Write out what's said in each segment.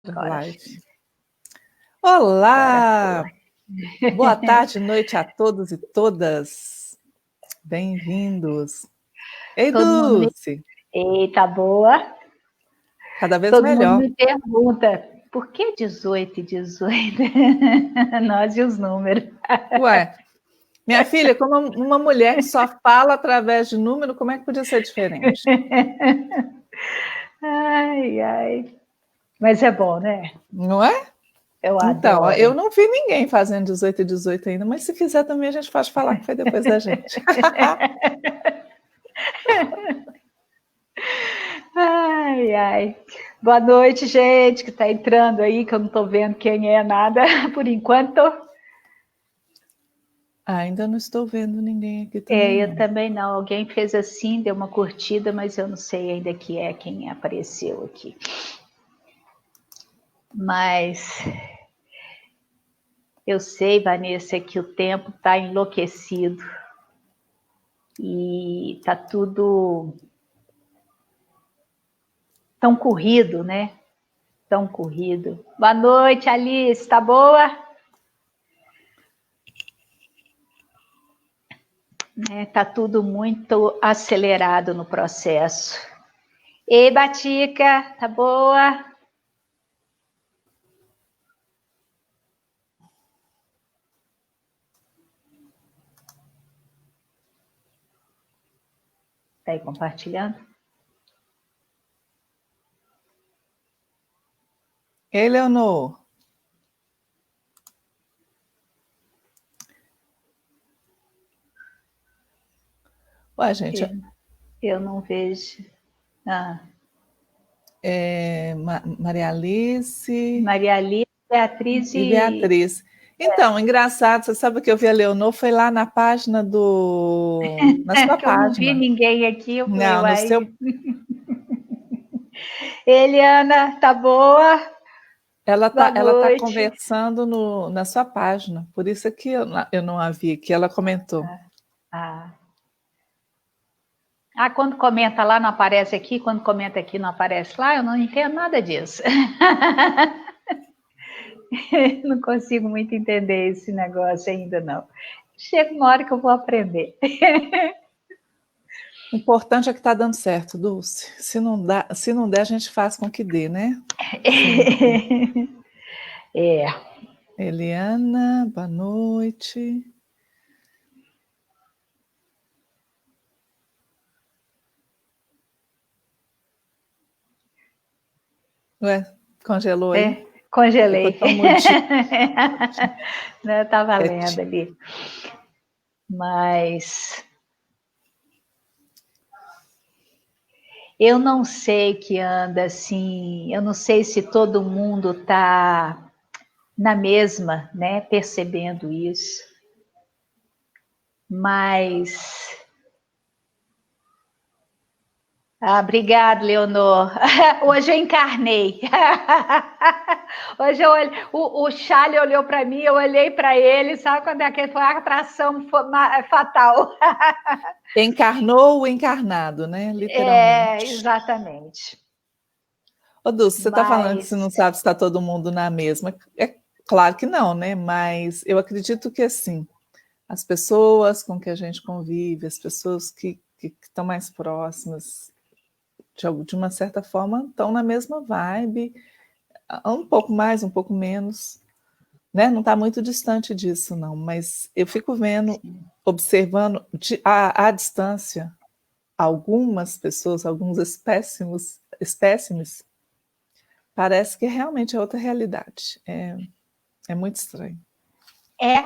Agora Live. sim. Olá! Boa tarde, noite a todos e todas. Bem-vindos. Ei, Todo mundo me... Dulce. Eita, boa. Cada vez Todo mundo melhor. me pergunta, por que 18 e 18? Nós e os números. Ué, minha filha, como uma mulher que só fala através de número, como é que podia ser diferente? Ai, ai. Mas é bom, né? Não é? Eu Então, adoro. eu não vi ninguém fazendo 18 e 18 ainda, mas se fizer também a gente pode falar que foi depois da gente. Ai, ai. Boa noite, gente, que tá entrando aí, que eu não tô vendo quem é nada por enquanto. Ainda não estou vendo ninguém aqui também, Eu não. também não. Alguém fez assim, deu uma curtida, mas eu não sei ainda quem apareceu aqui. Mas eu sei, Vanessa, que o tempo está enlouquecido e está tudo tão corrido, né? Tão corrido. Boa noite, Alice, tá boa? Tá tudo muito acelerado no processo. Ei, Batica, tá boa? Tá aí compartilhando? Ei, Leonor. Ué, gente, Eu não vejo. Maria Alice Maria Alice, Beatriz e e... Beatriz. Então, engraçado, você sabe que eu vi a Leonor, foi lá na página na sua que eu não vi página. ninguém aqui, eu falei, Não, no uai. seu. Eliana, tá boa? Boa Ela tá noite. conversando na sua página, por isso é que eu não a vi, que ela comentou. Ah. Quando comenta lá não aparece aqui, quando comenta aqui não aparece lá, eu não entendo nada disso. Não consigo muito entender esse negócio ainda, não. Chega uma hora que eu vou aprender. O importante é que está dando certo, Dulce. Se não der, a gente faz com que dê, né? Sempre. É. Eliana, boa noite. Ué, congelou aí? Ficou Congelei. tão mudinho. Eu estava lendo ali. Mas eu não sei que anda assim, eu não sei se todo mundo está na mesma, né, percebendo isso. Mas obrigado, Leonor. Hoje eu encarnei. Hoje eu olhei, o Charlie olhou para mim, eu olhei para ele, sabe quando é que foi a atração fatal? Encarnou o encarnado, né? Literalmente. Exatamente. Ô, Dulce, você está falando que você Mas não sabe se está todo mundo na mesma. É claro que não, né? Mas eu acredito que assim, as pessoas com que a gente convive, as pessoas que estão mais próximas, de uma certa forma, estão na mesma vibe, um pouco mais, um pouco menos, né? Não está muito distante disso, não. Mas eu fico vendo, observando à distância algumas pessoas, alguns espécimes, parece que realmente é outra realidade. É muito estranho.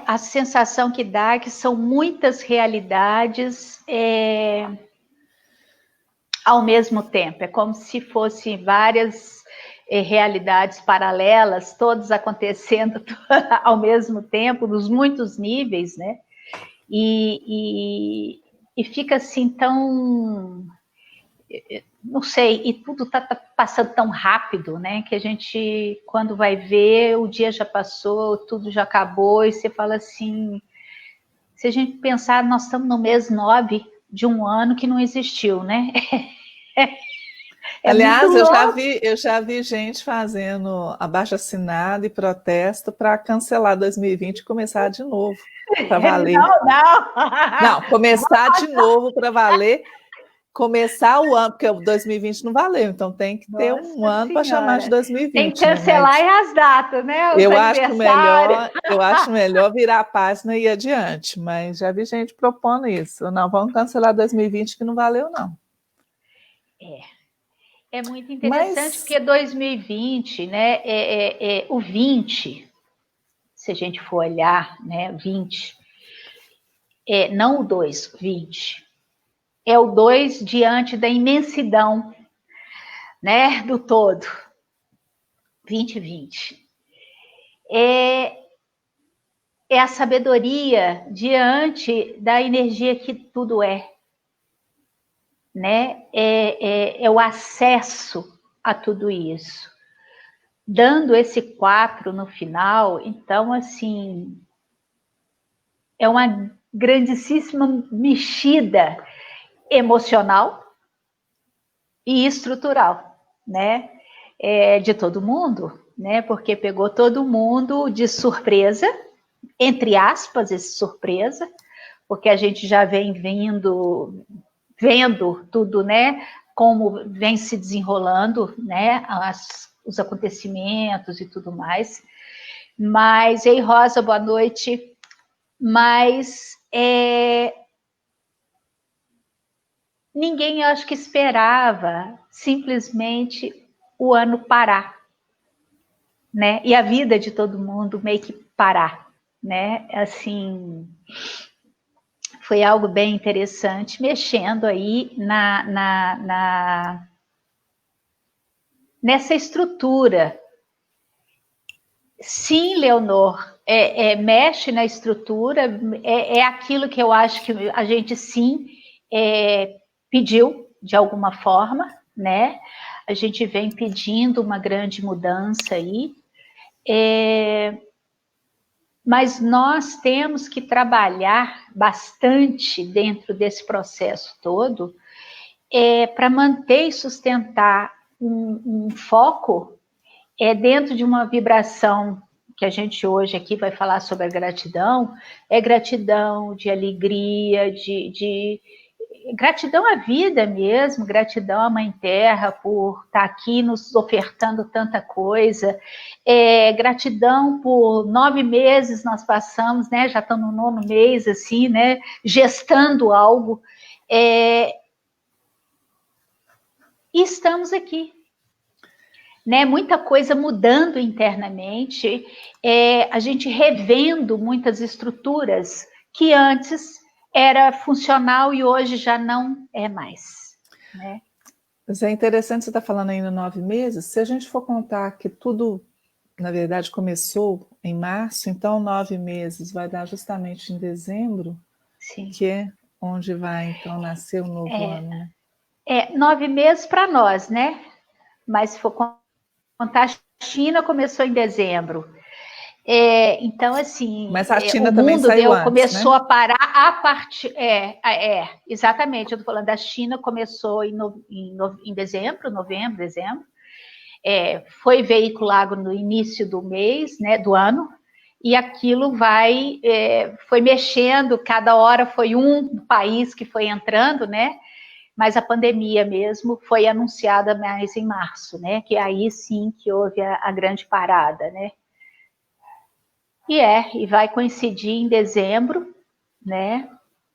a sensação que dá que são muitas realidades ao mesmo tempo. É como se fossem várias realidades paralelas, todas acontecendo ao mesmo tempo, nos muitos níveis, né? E fica assim tão... Não sei, e tudo está passando tão rápido, né? Que a gente, quando vai ver, o dia já passou, tudo já acabou, e você fala assim... Se a gente pensar, nós estamos no mês 9 de um ano que não existiu, né? Aliás, muito louco. eu já vi gente fazendo abaixo-assinado e protesto para cancelar 2020 e começar de novo, para valer. Não, não. Não, começar de novo para valer, começar o ano, porque o 2020 não valeu, então tem que ter um Nossa ano para chamar de Senhora. Tem que 2020, né? cancelar Mas as datas, né? Os eu aniversários. acho melhor virar a página e ir adiante, mas já vi gente propondo isso. Não, vamos cancelar 2020 que não valeu, não. É muito interessante Mas porque 2020, né? O 20, se a gente for olhar, né? 20, não o 2, 20. É o 2 diante da imensidão, né? Do todo. 2020. É a sabedoria diante da energia que tudo é, né? É o acesso a tudo isso. Dando esse 4 no final, então, assim, é uma grandíssima mexida emocional e estrutural, né? De todo mundo, né? Porque pegou todo mundo de surpresa, entre aspas, esse surpresa, porque a gente já vem vendo tudo, né? Como vem se desenrolando, né? Os acontecimentos e tudo mais. Mas, ei, Rosa, boa noite. Mas ninguém, eu acho que esperava simplesmente o ano parar, né? E a vida de todo mundo meio que parar, né? Assim, foi algo bem interessante, mexendo aí nessa estrutura. Sim, Leonor, mexe na estrutura, é aquilo que eu acho que a gente sim pediu de alguma forma, né? A gente vem pedindo uma grande mudança aí, mas nós temos que trabalhar bastante dentro desse processo todo para manter e sustentar um foco dentro de uma vibração que a gente hoje aqui vai falar sobre a gratidão, gratidão de alegria, de gratidão à vida mesmo, gratidão à Mãe Terra por estar aqui nos ofertando tanta coisa, gratidão por 9 meses nós passamos, né? Já estamos no 9º mês, assim, né? Gestando algo, e estamos aqui. Né, muita coisa mudando internamente, a gente revendo muitas estruturas que antes era funcional e hoje já não é mais. Né? Mas é interessante você estar falando ainda 9 meses. Se a gente for contar que tudo, na verdade, começou em março, então 9 meses vai dar justamente em dezembro, Sim. que é onde vai então nascer o novo ano. Né? 9 meses para nós, né? Mas se for contar, a China começou em dezembro. Então, assim, mas a China o também mundo saiu antes, começou, né? a parar a partir. Exatamente, eu estou falando da China, começou em dezembro, novembro, dezembro. Foi veiculado no início do mês, né, do ano, e aquilo foi mexendo, cada hora foi um país que foi entrando, né? Mas a pandemia mesmo foi anunciada mais em março, né? Que aí sim que houve a grande parada, né? E vai coincidir em dezembro, né?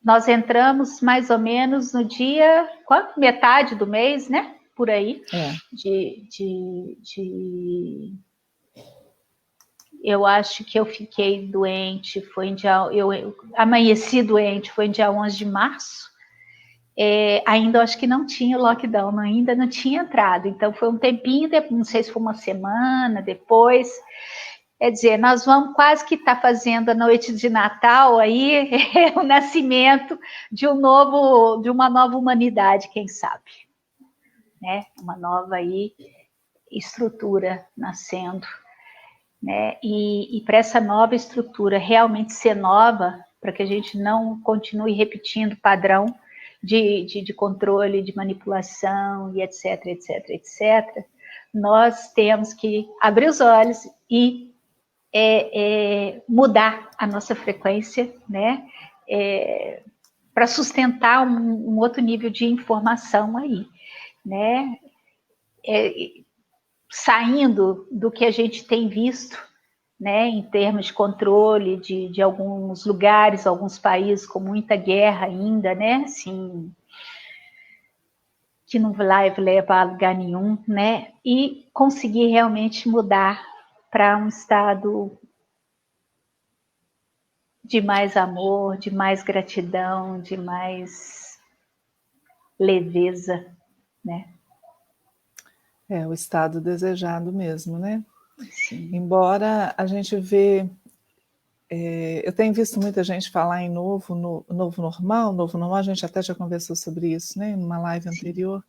Nós entramos mais ou menos no dia, metade do mês, né? Por aí. Eu acho que eu fiquei doente, eu amanheci doente, foi em dia 11 de março. Ainda acho que não tinha lockdown, ainda não tinha entrado. Então foi um tempinho, não sei se foi uma semana depois. Quer dizer, nós vamos quase que estar fazendo a noite de Natal aí, o nascimento de uma nova humanidade, quem sabe, né? Uma nova aí estrutura nascendo, né? E para essa nova estrutura realmente ser nova, para que a gente não continue repetindo padrão de controle, de manipulação e etc, etc, etc, nós temos que abrir os olhos e mudar a nossa frequência, né? Para sustentar um outro nível de informação aí, né? Saindo do que a gente tem visto, né, em termos de controle de alguns lugares, alguns países com muita guerra ainda, né, assim, que não vai levar a lugar nenhum, né, e conseguir realmente mudar para um estado de mais amor, de mais gratidão, de mais leveza, né? É o estado desejado mesmo, né? Sim. Embora a gente vê, eu tenho visto muita gente falar em novo normal, a gente até já conversou sobre isso, né, numa live anterior,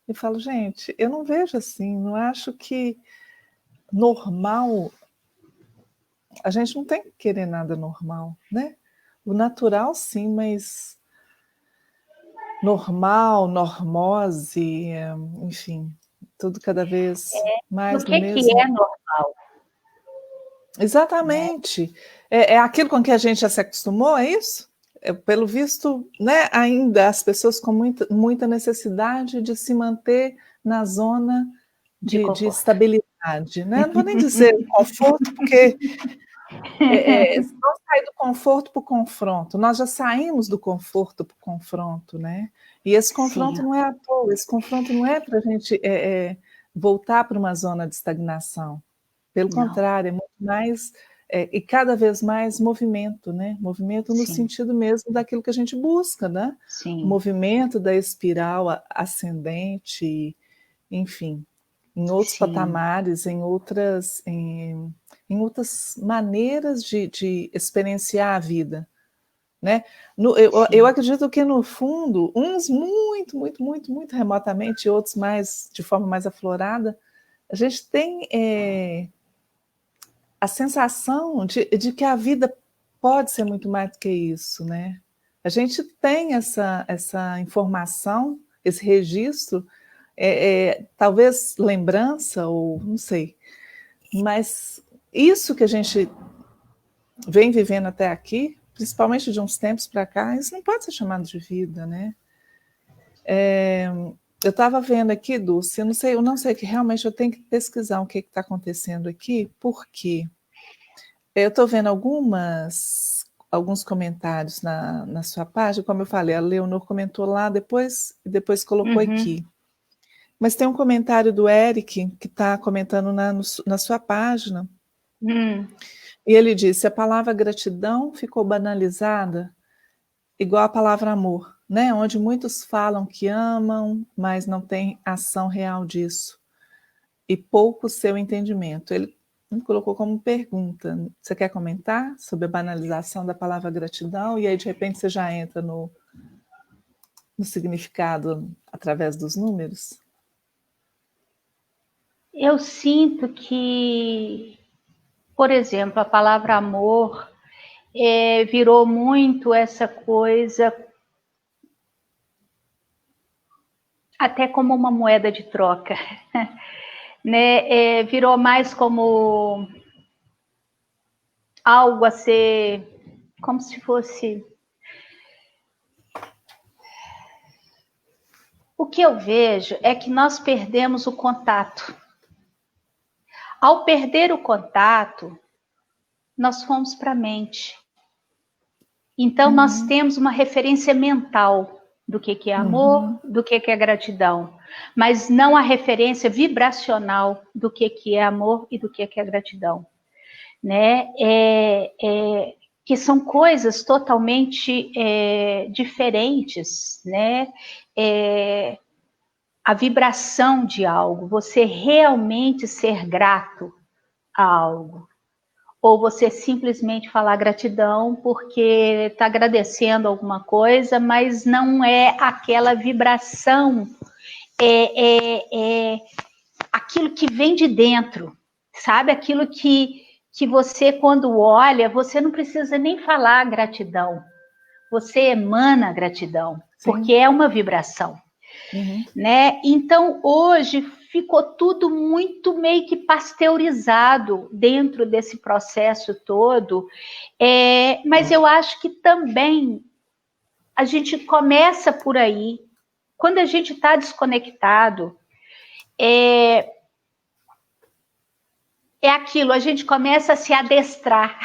e falo, gente, eu não vejo assim, não acho que normal, a gente não tem que querer nada normal, né? O natural sim, mas normal, normose, enfim, tudo cada vez mais O do que mesmo. é normal? Exatamente. É aquilo com que a gente já se acostumou, é isso? Pelo visto, né, ainda as pessoas com muita necessidade de se manter na zona De de conforto. estabilidade, né? Não vou nem dizer conforto, porque não sair do conforto para o confronto. Nós já saímos do conforto para o confronto, né? E esse confronto Sim. não é à toa, esse confronto não é para a gente voltar para uma zona de estagnação. Pelo Não. contrário, é muito mais, e cada vez mais movimento, né? Movimento no Sim. sentido mesmo daquilo que a gente busca, né? Sim. O movimento da espiral ascendente, enfim, em outros Sim. patamares, em outras maneiras de experienciar a vida. Né? Eu acredito que, no fundo, uns muito remotamente, outros de forma mais aflorada, a gente tem a sensação de que a vida pode ser muito mais do que isso, né? A gente tem essa informação, esse registro, talvez lembrança, ou não sei, mas isso que a gente vem vivendo até aqui, principalmente de uns tempos para cá, isso não pode ser chamado de vida, né? Eu estava vendo aqui, Dulce, eu não sei que realmente eu tenho que pesquisar o que está acontecendo aqui, porque eu estou vendo alguns comentários na sua página, como eu falei, a Leonor comentou lá, depois colocou aqui. Mas tem um comentário do Eric, que está comentando na sua página, e ele disse, a palavra gratidão ficou banalizada, igual a palavra amor, né? Onde muitos falam que amam, mas não tem ação real disso, e pouco seu entendimento. Ele colocou como pergunta. Você quer comentar sobre a banalização da palavra gratidão? E aí, de repente, você já entra no significado através dos números? Eu sinto que, por exemplo, a palavra amor virou muito essa coisa, até como uma moeda de troca, né? Virou mais como algo a ser, como se fosse... O que eu vejo é que nós perdemos o contato. Ao perder o contato, nós fomos para a mente. Então, nós temos uma referência mental do que é amor, do que é gratidão, mas não a referência vibracional do que é amor e do que é gratidão, né? Que são coisas totalmente diferentes, né? A vibração de algo, você realmente ser grato a algo, ou você simplesmente falar gratidão porque está agradecendo alguma coisa, mas não é aquela vibração, aquilo que vem de dentro, sabe? Aquilo que você, quando olha, você não precisa nem falar gratidão, você emana gratidão, Sim. porque é uma vibração. Né? Então, hoje ficou tudo muito meio que pasteurizado dentro desse processo todo, mas eu acho que também a gente começa por aí, quando a gente está desconectado, é aquilo, a gente começa a se adestrar,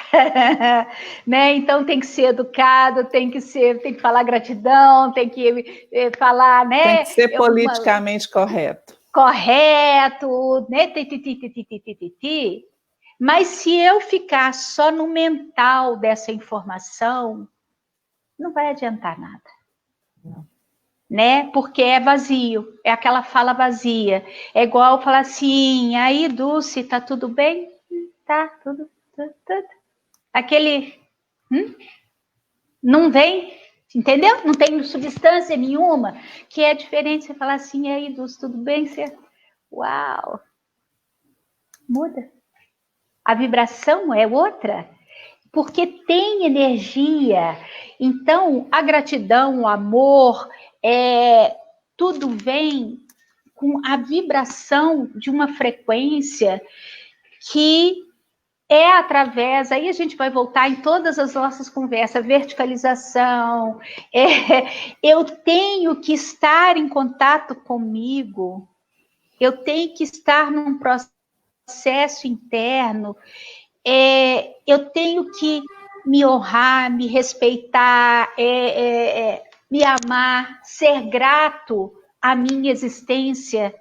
né? Então tem que ser educado, tem que falar gratidão, tem que falar, né? Tem que ser politicamente correto. Correto, né? Mas se eu ficar só no mental dessa informação, não vai adiantar nada. Não. Né? Porque é vazio, é aquela fala vazia. É igual falar assim, aí, Dulce, tá tudo bem? Tá, tudo. Aquele, não vem, entendeu? Não tem substância nenhuma, que é diferente você falar assim, aí, Dulce, tudo bem? Você, uau, muda. A vibração é outra, porque tem energia. Então, a gratidão, o amor, tudo vem com a vibração de uma frequência que é através, aí a gente vai voltar em todas as nossas conversas, verticalização, eu tenho que estar em contato comigo, eu tenho que estar num processo interno, eu tenho que me honrar, me respeitar, me amar, ser grato à minha existência,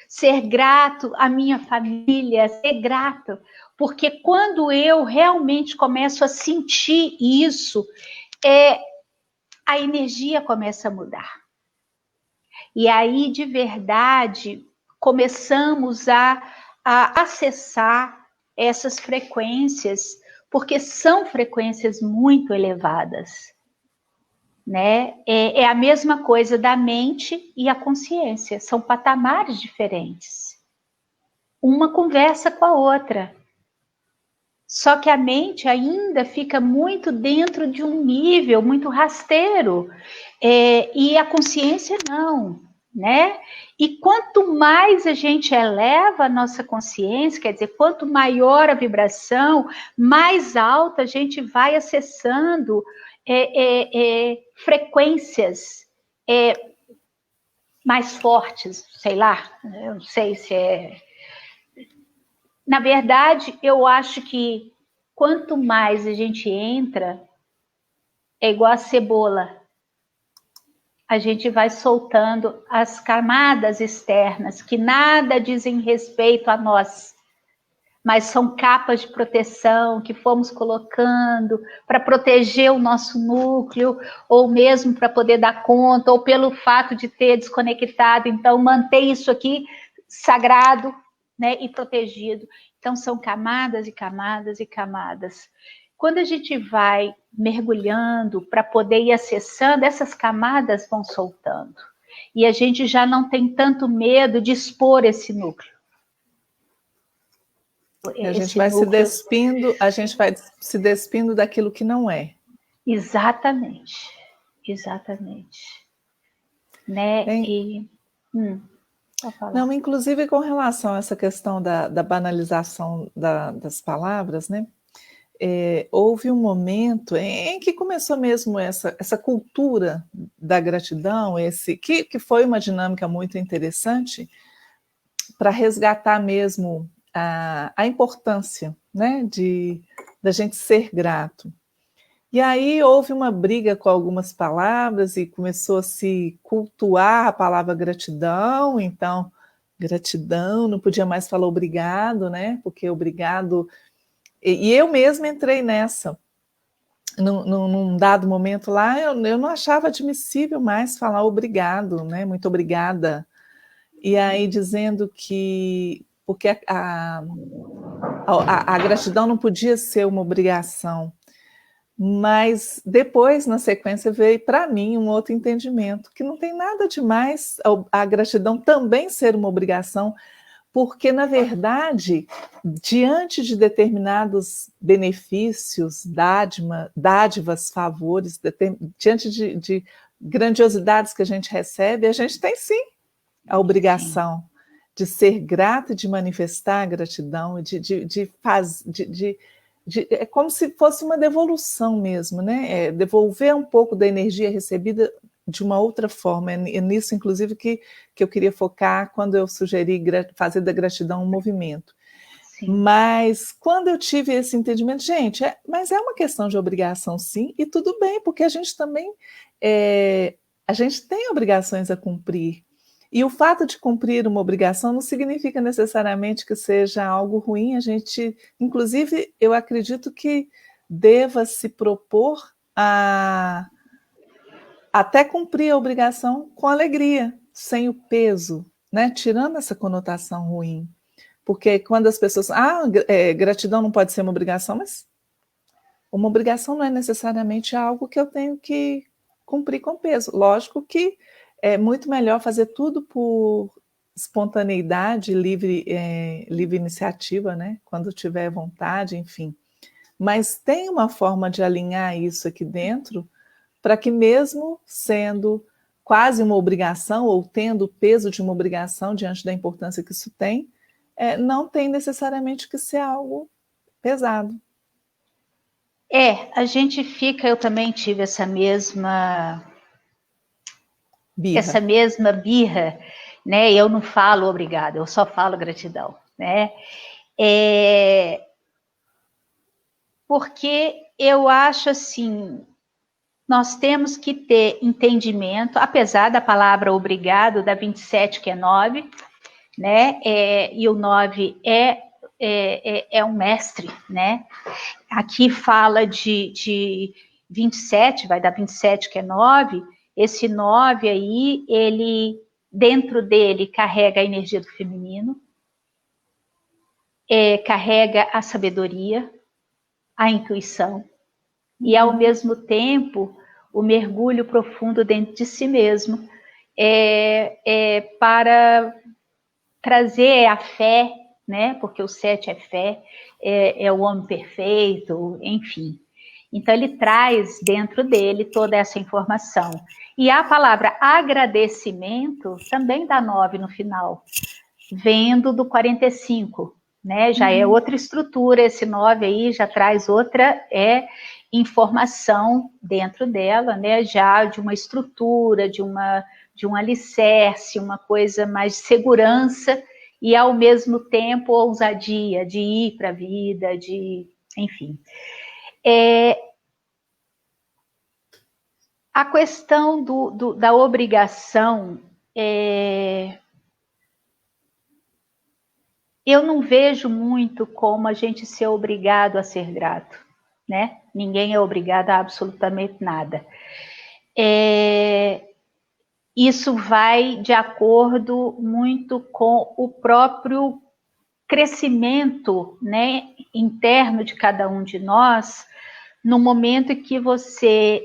ser grato à minha família, ser grato. Porque quando eu realmente começo a sentir isso, a energia começa a mudar. E aí, de verdade, começamos a acessar essas frequências, porque são frequências muito elevadas, né? É a mesma coisa da mente e a consciência, são patamares diferentes. Uma conversa com a outra. Só que a mente ainda fica muito dentro de um nível muito rasteiro, e a consciência não, né? E quanto mais a gente eleva a nossa consciência, quer dizer, quanto maior a vibração, mais alta a gente vai acessando frequências mais fortes, sei lá, eu não sei se é... Na verdade, eu acho que quanto mais a gente entra, é igual a cebola. A gente vai soltando as camadas externas, que nada dizem respeito a nós, mas são capas de proteção que fomos colocando para proteger o nosso núcleo, ou mesmo para poder dar conta, ou pelo fato de ter desconectado, então manter isso aqui sagrado, né, e protegido. Então são camadas e camadas e camadas. Quando a gente vai mergulhando para poder ir acessando, essas camadas vão soltando. E a gente já não tem tanto medo de expor esse núcleo. A gente vai se despindo daquilo que não é. Exatamente, exatamente. Né? Não, inclusive com relação a essa questão da banalização das palavras, né? Houve um momento em que começou mesmo essa cultura da gratidão, que foi uma dinâmica muito interessante para resgatar mesmo a importância, né, da gente ser grato. E aí houve uma briga com algumas palavras e começou a se cultuar a palavra gratidão, então gratidão, não podia mais falar obrigado, né, porque obrigado... E eu mesma entrei nessa. Num dado momento lá, eu não achava admissível mais falar obrigado, né, muito obrigada. E aí dizendo que... porque a gratidão não podia ser uma obrigação. Mas depois, na sequência, veio para mim um outro entendimento, que não tem nada de mais a gratidão também ser uma obrigação, porque, na verdade, diante de determinados benefícios, dádivas, favores, diante de grandiosidades que a gente recebe, a gente tem sim a obrigação de ser grata e de manifestar a gratidão, é como se fosse uma devolução mesmo, né? Devolver um pouco da energia recebida de uma outra forma. É nisso, inclusive, que eu queria focar quando eu sugeri fazer da gratidão um movimento. Sim. Mas quando eu tive esse entendimento, gente, mas é uma questão de obrigação, sim, e tudo bem, porque a gente também a gente tem obrigações a cumprir. E o fato de cumprir uma obrigação não significa necessariamente que seja algo ruim. A gente, inclusive, eu acredito que deva se propor a até cumprir a obrigação com alegria, sem o peso, né? Tirando essa conotação ruim. Porque quando as pessoas... gratidão não pode ser uma obrigação, mas uma obrigação não é necessariamente algo que eu tenho que cumprir com peso. Lógico que é muito melhor fazer tudo por espontaneidade, livre iniciativa, né? Quando tiver vontade, enfim. Mas tem uma forma de alinhar isso aqui dentro para que mesmo sendo quase uma obrigação ou tendo o peso de uma obrigação diante da importância que isso tem, não tem necessariamente que ser algo pesado. A gente fica, eu também tive essa mesma birra, né? Eu não falo obrigada, eu só falo gratidão, né? Porque eu acho assim, nós temos que ter entendimento, apesar da palavra obrigado, da 27, que é 9, né? E o 9 é um mestre, né? Aqui fala de 27, vai dar 27, que é 9. Esse 9 aí, ele, dentro dele, carrega a energia do feminino, carrega a sabedoria, a intuição, e ao mesmo tempo o mergulho profundo dentro de si mesmo, para trazer a fé, né? Porque o 7 é fé, é o homem perfeito, enfim. Então ele traz dentro dele toda essa informação. E a palavra agradecimento também dá 9 no final, vendo do 45, né? Já é outra estrutura, esse 9 aí já traz outra informação dentro dela, né? Já de uma estrutura, de um alicerce, uma coisa mais de segurança e ao mesmo tempo ousadia de ir para a vida, enfim. A questão da obrigação, eu não vejo muito como a gente ser obrigado a ser grato, né? Ninguém é obrigado a absolutamente nada. Isso vai de acordo muito com o próprio crescimento, né, interno de cada um de nós, no momento que você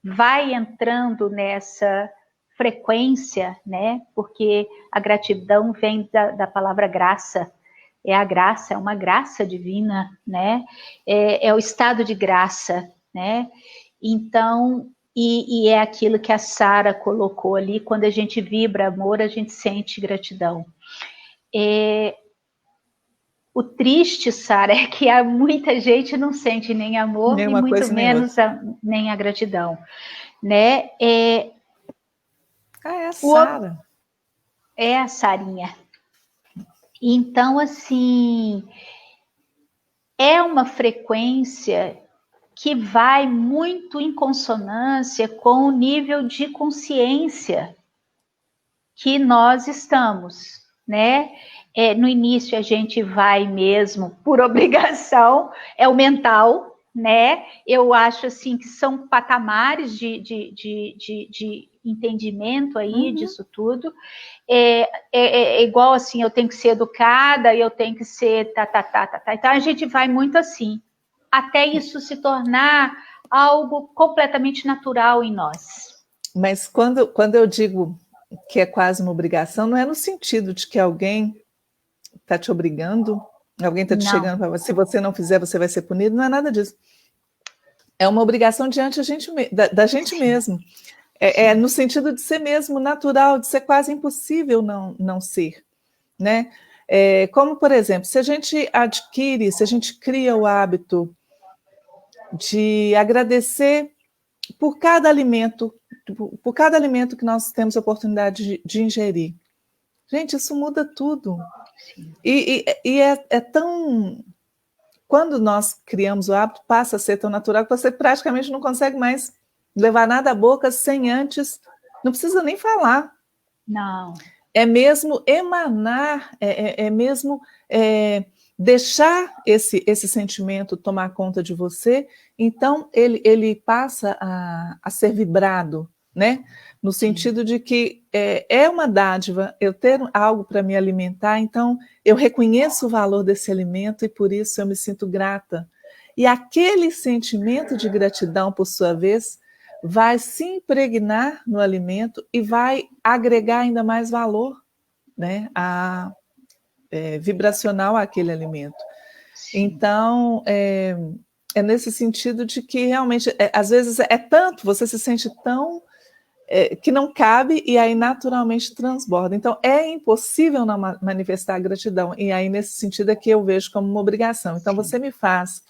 vai entrando nessa frequência, né, porque a gratidão vem da palavra graça, a graça, é uma graça divina, né, é o estado de graça, né, então, e é aquilo que a Sara colocou ali, quando a gente vibra amor, a gente sente gratidão. O triste, Sara, é que muita gente não sente nem amor, Nenhuma e muito menos nem a gratidão, né? É a Sara. É a Sarinha. Então, assim, é uma frequência que vai muito em consonância com o nível de consciência que nós estamos, né? No início a gente vai mesmo por obrigação, é o mental, né? Eu acho assim que são patamares de entendimento aí disso tudo. É igual assim, eu tenho que ser educada, eu tenho que ser Então a gente vai muito assim, até isso se tornar algo completamente natural em nós. Mas quando eu digo que é quase uma obrigação, não é no sentido de que alguém está te obrigando, alguém está te chegando para você, se você não fizer, você vai ser punido, não é nada disso. É uma obrigação diante da gente mesmo. É no sentido de ser mesmo natural, de ser quase impossível não ser, né? Como, por exemplo, se a gente cria o hábito de agradecer por cada alimento que nós temos a oportunidade de ingerir. Gente, isso muda tudo. E é tão... Quando nós criamos o hábito, passa a ser tão natural que você praticamente não consegue mais levar nada à boca sem antes... Não precisa nem falar. Não. É mesmo emanar, mesmo deixar esse sentimento tomar conta de você, então ele passa a ser vibrado, né? No sentido de que é uma dádiva eu ter algo para me alimentar, então eu reconheço o valor desse alimento e por isso eu me sinto grata. E aquele sentimento de gratidão, por sua vez, vai se impregnar no alimento e vai agregar ainda mais valor, né, vibracional àquele alimento. Sim. Então, é nesse sentido de que realmente, às vezes tanto, você se sente tão que não cabe e aí naturalmente transborda. Então, é impossível não manifestar gratidão. E aí, nesse sentido, é que eu vejo como uma obrigação. Então, sim, você me faz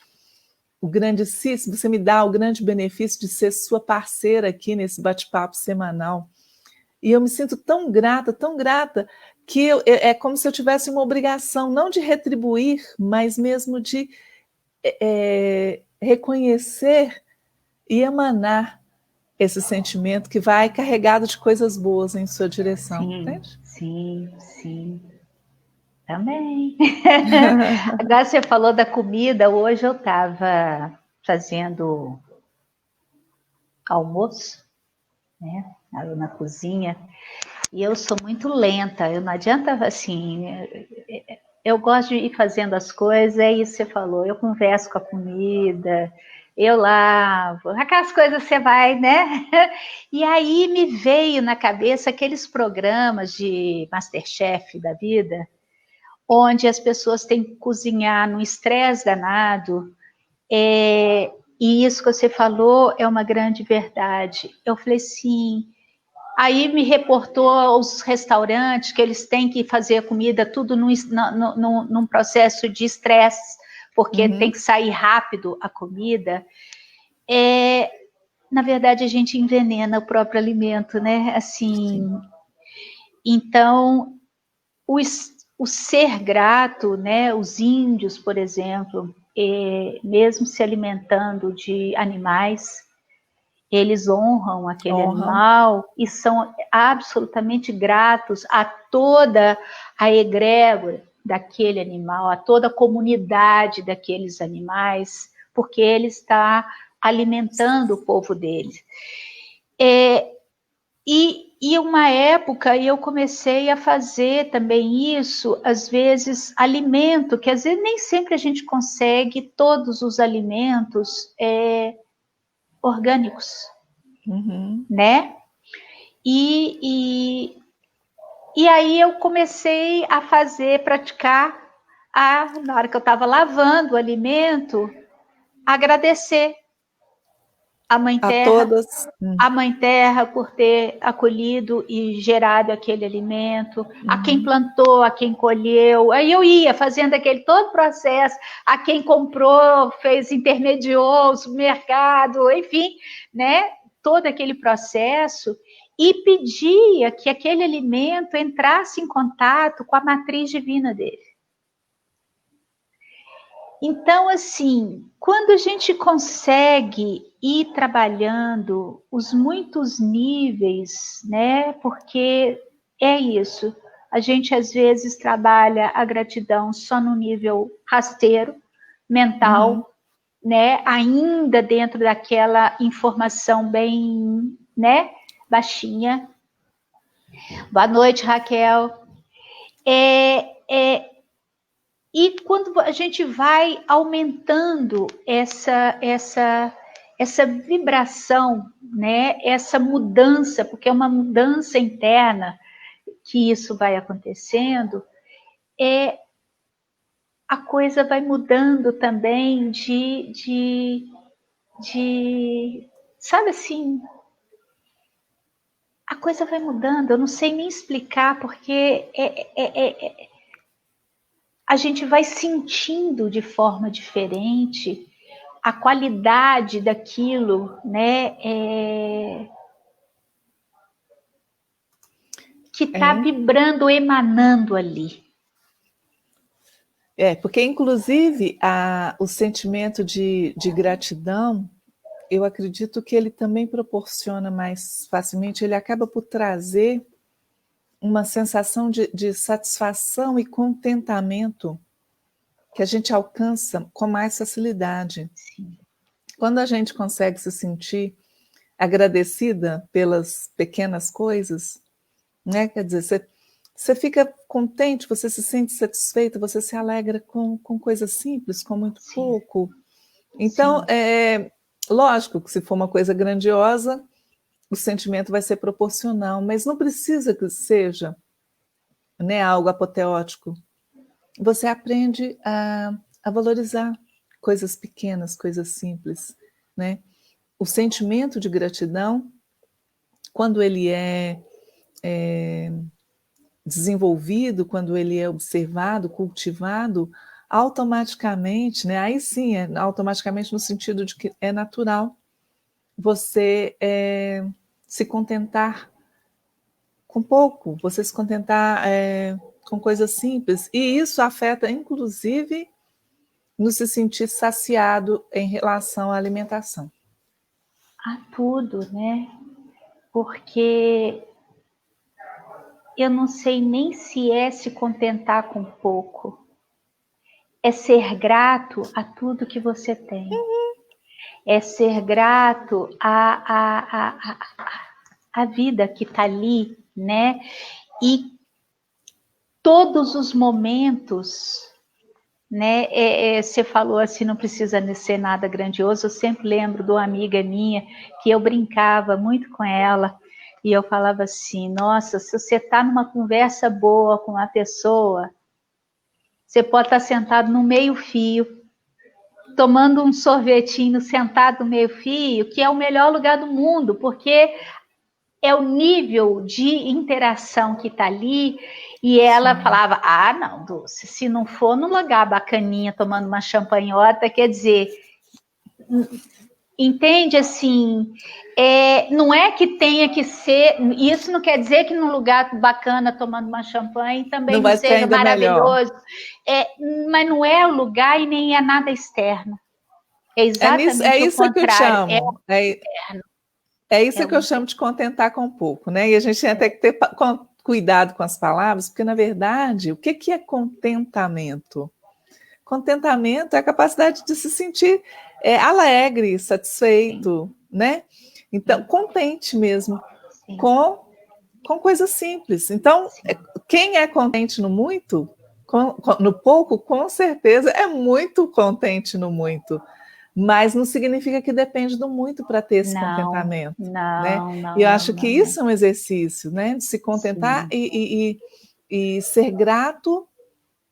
você me dá o grande benefício de ser sua parceira aqui nesse bate-papo semanal. E eu me sinto tão grata, que é como se eu tivesse uma obrigação, não de retribuir, mas mesmo de reconhecer e emanar esse sentimento que vai carregado de coisas boas em sua direção. Sim, entende? Sim. Também. Agora você falou da comida, hoje eu estava fazendo almoço, né, na cozinha, e eu sou muito lenta, eu não adianta, assim, eu gosto de ir fazendo as coisas, é isso que você falou, eu converso com a comida, eu lavo, aquelas coisas você vai, né? E aí me veio na cabeça aqueles programas de MasterChef da vida, onde as pessoas têm que cozinhar num estresse danado, e isso que você falou é uma grande verdade. Eu falei assim, aí me reportou os restaurantes que eles têm que fazer a comida tudo num processo de estresse, porque tem que sair rápido a comida. Na verdade, a gente envenena o próprio alimento, né? Assim, sim. Então, o ser grato, né? Os índios, por exemplo, mesmo se alimentando de animais, eles honram aquele animal e são absolutamente gratos a toda a egrégora daquele animal, a toda a comunidade daqueles animais, porque ele está alimentando o povo deles. E uma época eu comecei a fazer também isso, às vezes alimento, que às vezes nem sempre a gente consegue todos os alimentos orgânicos, né? E aí eu comecei a praticar, na hora que eu estava lavando o alimento, agradecer a Mãe Terra, a Mãe Terra por ter acolhido e gerado aquele alimento, a quem plantou, a quem colheu. Aí eu ia fazendo aquele todo processo, a quem comprou, intermediou o supermercado, enfim, né? Todo aquele processo, e pedia que aquele alimento entrasse em contato com a matriz divina dele. Então, assim, quando a gente consegue ir trabalhando os muitos níveis, né? Porque é isso, a gente às vezes trabalha a gratidão só no nível rasteiro, mental, né? Ainda dentro daquela informação bem, né? Baixinha. Boa noite, Raquel. E quando a gente vai aumentando essa vibração, né? Essa mudança, porque é uma mudança interna que isso vai acontecendo, a coisa vai mudando também sabe assim, a coisa vai mudando, eu não sei nem explicar, porque a gente vai sentindo de forma diferente a qualidade daquilo, né, que está vibrando, emanando ali. Porque inclusive o sentimento de gratidão, eu acredito que ele também proporciona mais facilmente, ele acaba por trazer uma sensação de satisfação e contentamento que a gente alcança com mais facilidade. Sim. Quando a gente consegue se sentir agradecida pelas pequenas coisas, né? Quer dizer, você fica contente, você se sente satisfeita, você se alegra com coisas simples, com muito Sim. pouco. Então, lógico que se for uma coisa grandiosa, o sentimento vai ser proporcional, mas não precisa que seja, né, algo apoteótico. Você aprende a valorizar coisas pequenas, coisas simples, né? O sentimento de gratidão, quando ele é desenvolvido, quando ele é observado, cultivado, automaticamente, né? Aí sim, automaticamente no sentido de que é natural você se contentar com pouco, você se contentar com coisas simples. E isso afeta, inclusive, no se sentir saciado em relação à alimentação. A tudo, né? Porque eu não sei nem se é se contentar com pouco. É ser grato a tudo que você tem. É ser grato à vida que está ali, né? E todos os momentos, né? Você falou assim, não precisa ser nada grandioso. Eu sempre lembro de uma amiga minha que eu brincava muito com ela e eu falava assim: nossa, se você está numa conversa boa com uma pessoa, você pode estar sentado no meio-fio, tomando um sorvetinho sentado no meio-fio, que é o melhor lugar do mundo, porque é o nível de interação que está ali. E ela falava: ah, não, Dulce, se não for num lugar bacaninha, tomando uma champanhota, quer dizer, entende assim, não é que tenha que ser, isso não quer dizer que num lugar bacana, tomando uma champanhe, também não seja maravilhoso, mas não é o lugar e nem é nada externo. É exatamente o contrário. Que eu chamo. É isso que eu chamo de contentar com pouco, né? E a gente tem até que ter cuidado com as palavras, porque, na verdade, o que é contentamento? Contentamento é a capacidade de se sentir alegre, satisfeito, né? Então, contente mesmo, com coisas simples. Então, quem é contente no muito, no pouco, com certeza é muito contente no muito. Mas não significa que depende do muito para ter esse contentamento. Né? E eu acho que isso é um exercício, né? De se contentar e ser grato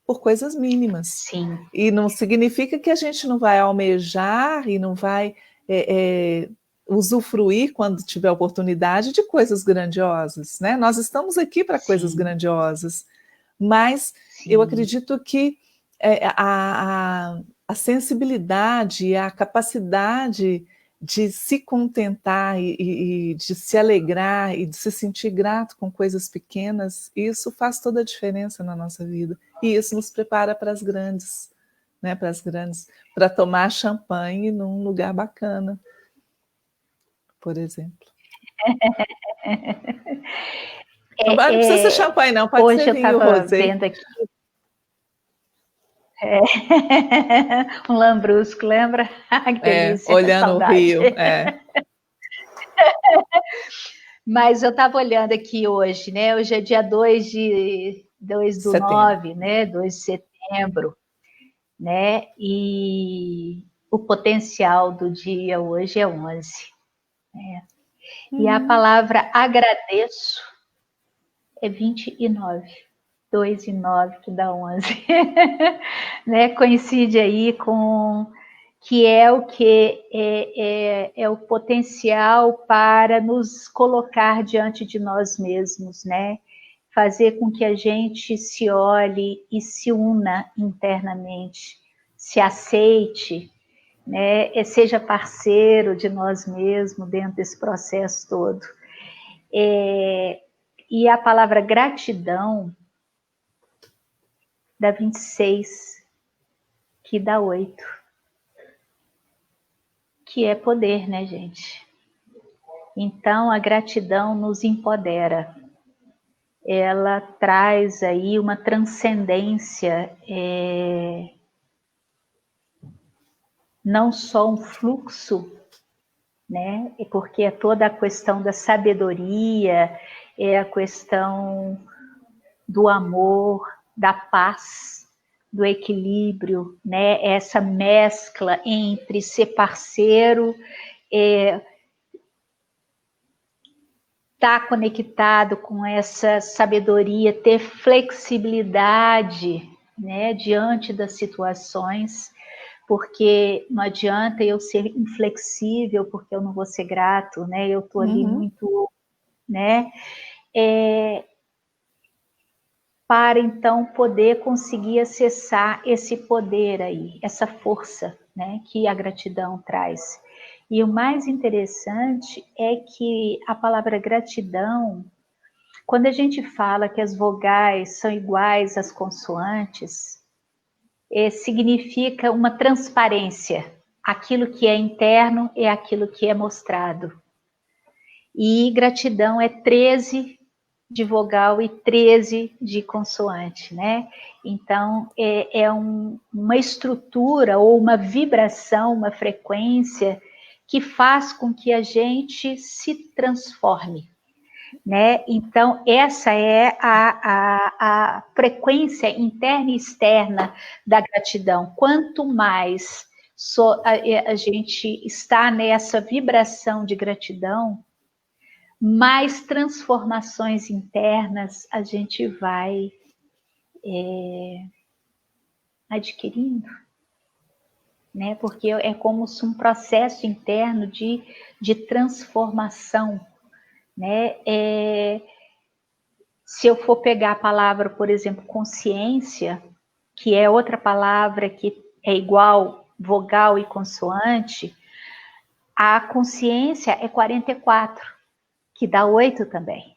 por coisas mínimas. Sim. E não significa que a gente não vai almejar e não vai usufruir, quando tiver oportunidade, de coisas grandiosas. Né? Nós estamos aqui para coisas grandiosas, mas eu acredito que a sensibilidade, a capacidade de se contentar e de se alegrar e de se sentir grato com coisas pequenas, isso faz toda a diferença na nossa vida. E isso nos prepara para as grandes, né? Para tomar champanhe num lugar bacana, por exemplo. Não precisa ser champanhe, não, pode hoje ser vinho rosé. Vendo aqui. Um lambrusco, lembra? Que delícia, olhando saudade. o rio. Mas eu estava olhando aqui hoje, né? Hoje é dia 2/9, né? 2 de setembro, né? E O potencial do dia hoje é 11. Né? E a palavra agradeço é 29. 2 e 9 que dá 11. Né? Coincide aí com que é o que é o potencial para nos colocar diante de nós mesmos, né? Fazer com que a gente se olhe e se una internamente, se aceite, né? Seja parceiro de nós mesmos dentro desse processo todo. E a palavra gratidão dá 26, que dá 8. Que é poder, né, gente? Então, a gratidão nos empodera. Ela traz aí uma transcendência, não só um fluxo, né? Porque é toda a questão da sabedoria, é a questão do amor, da paz, do equilíbrio, né? Essa mescla entre ser parceiro, estar conectado com essa sabedoria, ter flexibilidade, né, diante das situações, porque não adianta eu ser inflexível porque eu não vou ser grato, né? Eu estou ali muito, né? Para então poder conseguir acessar esse poder aí, essa força, né, que a gratidão traz. E o mais interessante é que a palavra gratidão, quando a gente fala que as vogais são iguais às consoantes, significa uma transparência. Aquilo que é interno é aquilo que é mostrado. E gratidão é 13 de vogal e 13 de consoante, né? Então, uma estrutura ou uma vibração, uma frequência que faz com que a gente se transforme, né? Então, essa é a frequência interna e externa da gratidão. Quanto mais a gente está nessa vibração de gratidão, mais transformações internas a gente vai adquirindo, né? Porque é como um processo interno de transformação, né? Se eu for pegar a palavra, por exemplo, consciência, que é outra palavra que é igual vogal e consoante, a consciência é 44, que dá 8 também,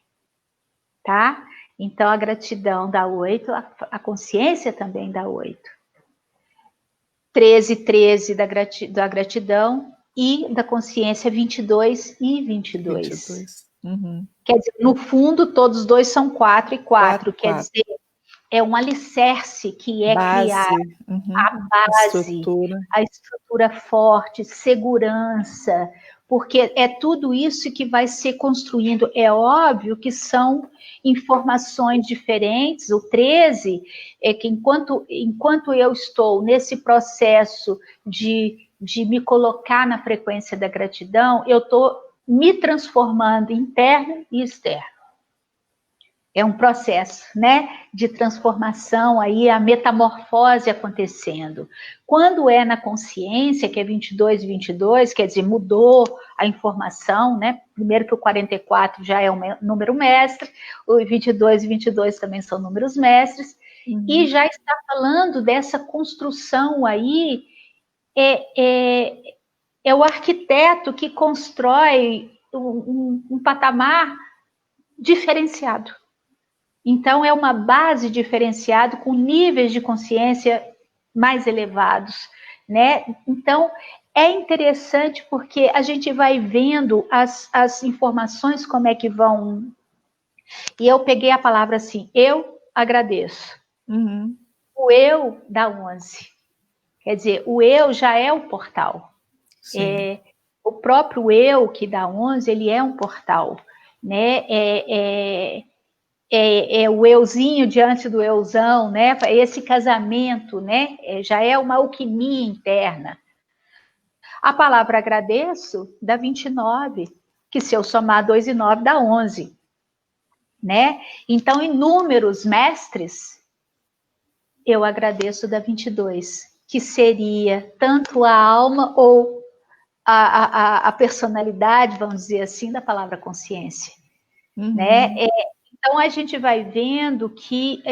tá? Então, a gratidão dá 8, a consciência também dá 8. 13 da gratidão e da consciência 22 e 22. Quer dizer, no fundo, todos dois são 4 e 4. Quer dizer, é um alicerce que é criar a base, a estrutura forte, segurança, porque é tudo isso que vai ser construindo. É óbvio que são informações diferentes. O 13 é que enquanto eu estou nesse processo de me colocar na frequência da gratidão, eu estou me transformando interno e externo. É um processo, né, de transformação aí, a metamorfose acontecendo. Quando é na consciência, que é 22 e 22, quer dizer, mudou a informação, né? Primeiro que o 44 já é um número mestre, o 22 e 22 também são números mestres, e já está falando dessa construção aí, é o arquiteto que constrói um patamar diferenciado. Então, é uma base diferenciada com níveis de consciência mais elevados, né? Então, é interessante porque a gente vai vendo as informações como é que vão. E eu peguei a palavra assim, eu agradeço. O eu dá 11. Quer dizer, o eu já é o portal. O próprio eu que dá 11, ele é um portal, né? O euzinho diante do euzão, né? Esse casamento, né? Já é uma alquimia interna. A palavra agradeço dá 29, que se eu somar 2 e 9 dá 11, né? Então, inúmeros mestres, eu agradeço dá 22, que seria tanto a alma ou a personalidade, vamos dizer assim, da palavra consciência, né? Então, a gente vai vendo que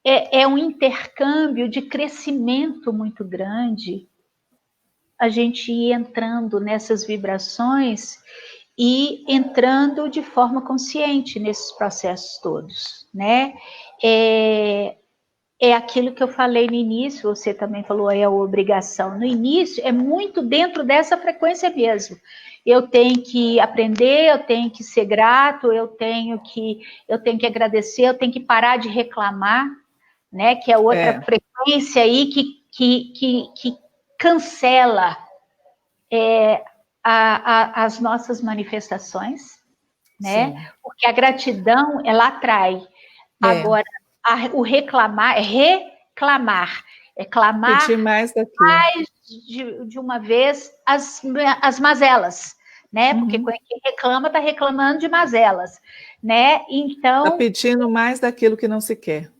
é um intercâmbio de crescimento muito grande, a gente ir entrando nessas vibrações e entrando de forma consciente nesses processos todos, né? É aquilo que eu falei no início, você também falou, é a obrigação. No início, é muito dentro dessa frequência mesmo. Eu tenho que aprender, eu tenho que ser grato, eu tenho que agradecer, eu tenho que parar de reclamar, né? Que é outra frequência aí que cancela as nossas manifestações, né? Sim. Porque a gratidão, ela atrai. Agora, o reclamar é reclamar, é clamar pedir mais de uma vez as mazelas, né? Porque quem reclama está reclamando de mazelas, né? Então está pedindo mais daquilo que não se quer.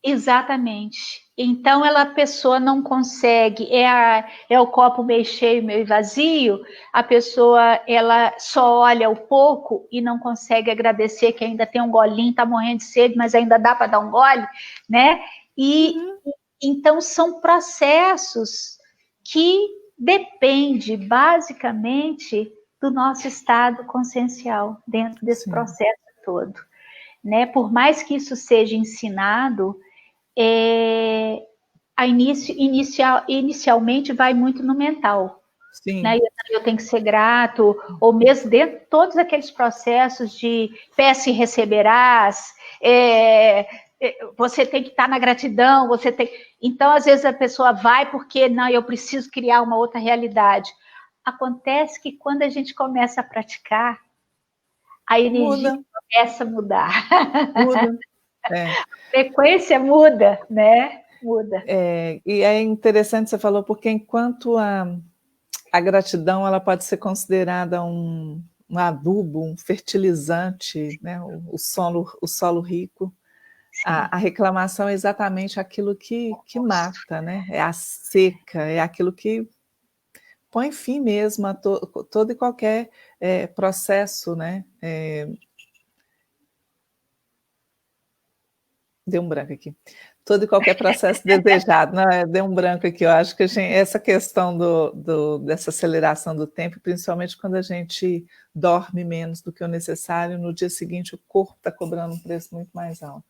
Exatamente. Então a pessoa não consegue, é o copo meio cheio, meio vazio, a pessoa ela só olha o pouco e não consegue agradecer que ainda tem um golinho, está morrendo de sede, mas ainda dá para dar um gole, né? E então são processos que dependem basicamente do nosso estado consciencial dentro desse processo todo, né? Por mais que isso seja ensinado, inicialmente vai muito no mental. Sim. Né? Eu tenho que ser grato, ou mesmo dentro de todos aqueles processos de peça e receberás, você tem que estar na gratidão, você tem. Então, às vezes, a pessoa vai porque, não, eu preciso criar uma outra realidade. Acontece que quando a gente começa a praticar, a energia começa a mudar. Muda. A frequência muda, né? Muda. E é interessante você falou, porque enquanto a gratidão ela pode ser considerada um adubo, um fertilizante, né? o solo rico, a reclamação é exatamente aquilo que mata, né? É a seca, é aquilo que põe fim mesmo a todo e qualquer processo, né? Deu um branco aqui. Todo e qualquer processo desejado. Não, deu um branco aqui. Eu acho que essa questão dessa aceleração do tempo, principalmente quando a gente dorme menos do que o necessário, no dia seguinte o corpo está cobrando um preço muito mais alto.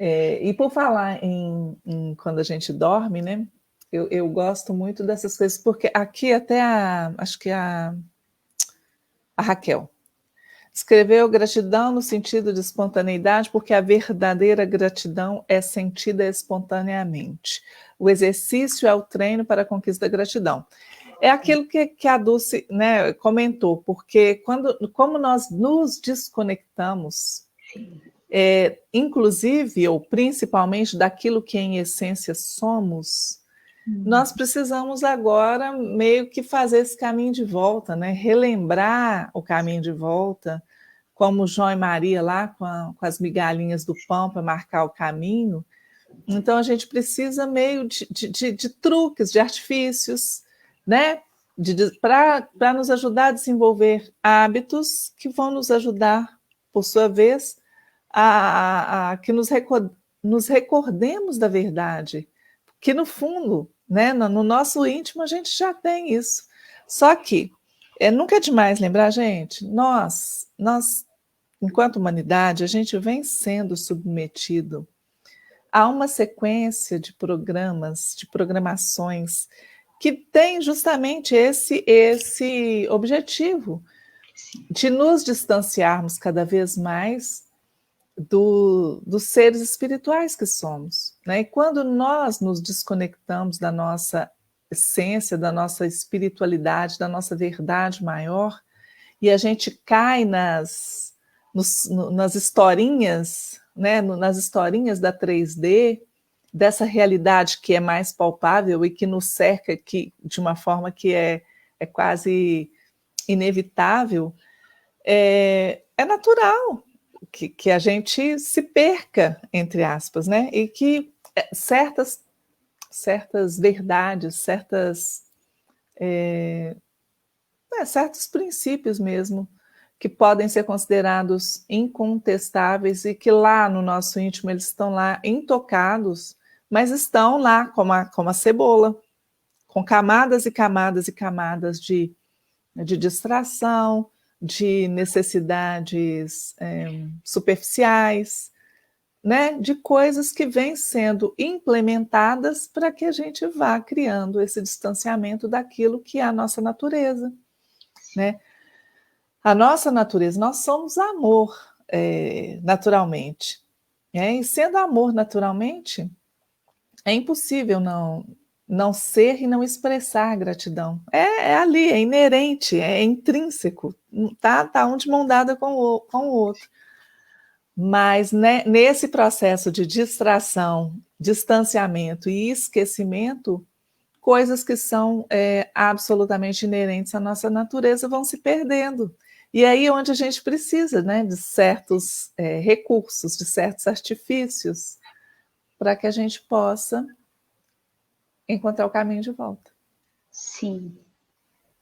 E por falar em quando a gente dorme, né? Eu gosto muito dessas coisas, porque aqui até acho que a Raquel escreveu gratidão no sentido de espontaneidade, porque a verdadeira gratidão é sentida espontaneamente. O exercício é o treino para a conquista da gratidão. É aquilo que a Dulce, né, comentou, porque como nós nos desconectamos, inclusive ou principalmente daquilo que em essência somos, nós precisamos agora meio que fazer esse caminho de volta, né? Relembrar o caminho de volta, como João e Maria lá com as migalhinhas do pão para marcar o caminho. Então a gente precisa meio de truques, de artifícios, né? Para nos ajudar a desenvolver hábitos que vão nos ajudar, por sua vez, a que nos recordemos da verdade, que no fundo, né, no nosso íntimo a gente já tem isso. Só que nunca é demais lembrar, gente, nós, enquanto humanidade, a gente vem sendo submetido a uma sequência de programas, de programações que tem justamente esse objetivo de nos distanciarmos cada vez mais dos seres espirituais que somos, né? E quando nós nos desconectamos da nossa essência, da nossa espiritualidade, da nossa verdade maior, e a gente cai nas historinhas, né? Nas historinhas da 3D, dessa realidade que é mais palpável e que nos cerca de uma forma que é quase inevitável, é natural que a gente se perca, entre aspas, né? E que certas verdades, certos princípios mesmo, que podem ser considerados incontestáveis e que lá no nosso íntimo eles estão lá intocados, mas estão lá como a cebola, com camadas e camadas e camadas de distração, de necessidades superficiais, né, de coisas que vêm sendo implementadas para que a gente vá criando esse distanciamento daquilo que é a nossa natureza, né? A nossa natureza, nós somos amor, naturalmente, e sendo amor naturalmente, é impossível não ser e não expressar gratidão. É ali, é inerente, é intrínseco, tá um de mão dada com o outro. Mas, né, nesse processo de distração, distanciamento e esquecimento, coisas que são absolutamente inerentes à nossa natureza vão se perdendo. E aí é onde a gente precisa, né, de certos recursos, de certos artifícios, para que a gente possa encontrar o caminho de volta. Sim.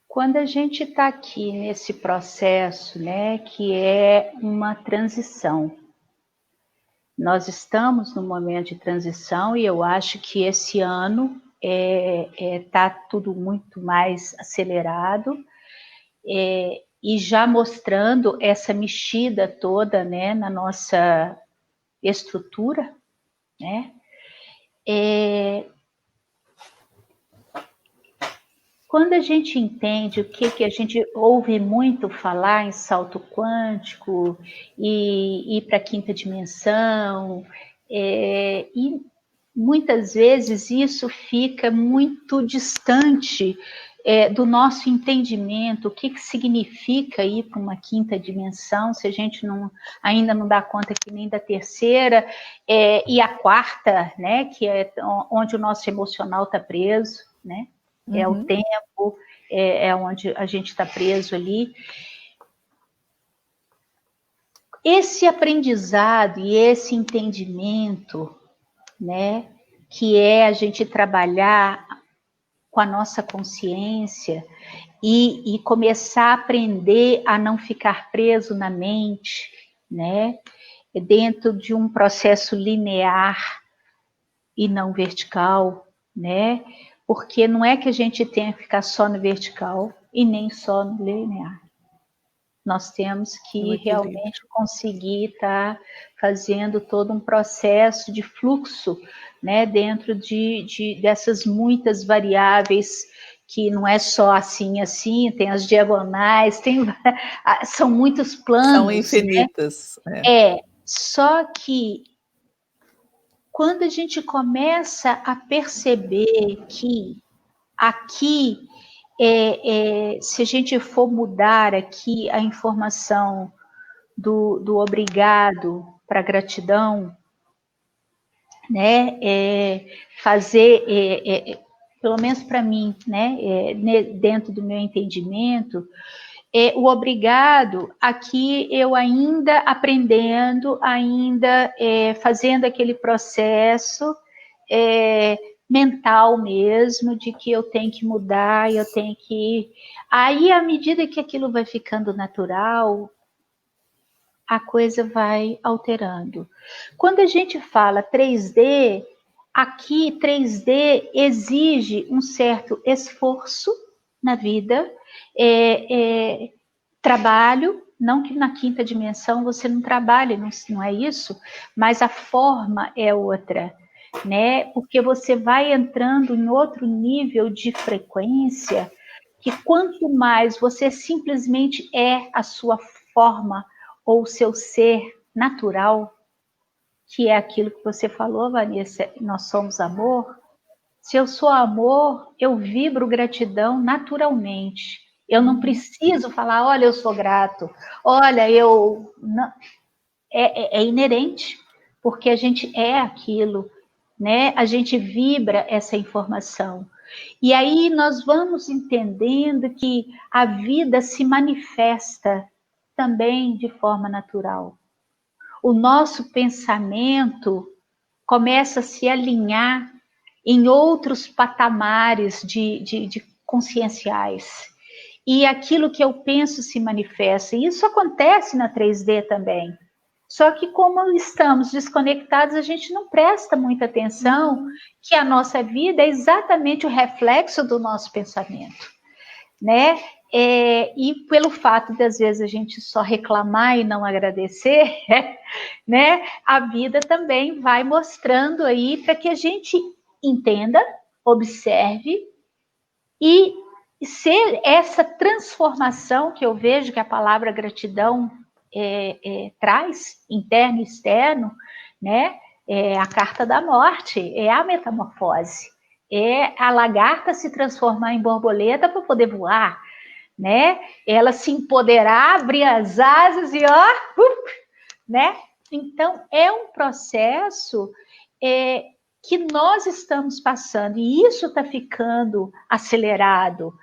Quando a gente está aqui nesse processo, né, que é uma transição, nós estamos num momento de transição e eu acho que esse ano está tudo muito mais acelerado e já mostrando essa mexida toda, né, na nossa estrutura, né? Quando a gente entende o que a gente ouve muito falar em salto quântico e ir para a quinta dimensão, e muitas vezes isso fica muito distante do nosso entendimento, o que significa ir para uma quinta dimensão, se a gente ainda não dá conta que nem da terceira, e a quarta, né, que é onde o nosso emocional está preso, né? É o tempo, é onde a gente está preso ali. Esse aprendizado e esse entendimento, né, que é a gente trabalhar com a nossa consciência e começar a aprender a não ficar preso na mente, né, dentro de um processo linear e não vertical, né? Porque não é que a gente tenha que ficar só no vertical e nem só no linear. Nós temos que realmente conseguir estar fazendo todo um processo de fluxo, né, dentro dessas muitas variáveis, que não é só assim, tem as diagonais, são muitos planos. São infinitas. Né? Só que quando a gente começa a perceber que aqui, se a gente for mudar aqui a informação do obrigado para gratidão, né, fazer, pelo menos para mim, né, dentro do meu entendimento, o obrigado, aqui eu ainda aprendendo, ainda fazendo aquele processo mental mesmo, de que eu tenho que mudar, eu tenho que... Aí, à medida que aquilo vai ficando natural, a coisa vai alterando. Quando a gente fala 3D, aqui 3D exige um certo esforço na vida, trabalho, não que na quinta dimensão você não trabalhe, não é isso, mas a forma é outra, né? Porque você vai entrando em outro nível de frequência, que quanto mais você simplesmente é a sua forma ou o seu ser natural, que é aquilo que você falou, Vanessa, nós somos amor. Se eu sou amor, eu vibro gratidão naturalmente. Eu não preciso falar, olha, eu sou grato, olha, eu... Não. É inerente, porque a gente é aquilo. né? A gente vibra essa informação. E aí nós vamos entendendo que a vida se manifesta também de forma natural. O nosso pensamento começa a se alinhar em outros patamares de conscienciais. E aquilo que eu penso se manifesta. E isso acontece na 3D também. Só que como estamos desconectados, a gente não presta muita atenção que a nossa vida é exatamente o reflexo do nosso pensamento, né? E pelo fato de, às vezes, a gente só reclamar e não agradecer, né? A vida também vai mostrando aí para que a gente entenda, observe e ser essa transformação que eu vejo que a palavra gratidão traz, interno e externo, né? É a carta da morte, é a metamorfose, é a lagarta se transformar em borboleta para poder voar, né? Ela se empoderar, abrir as asas e né? Então é um processo que nós estamos passando e isso está ficando acelerado.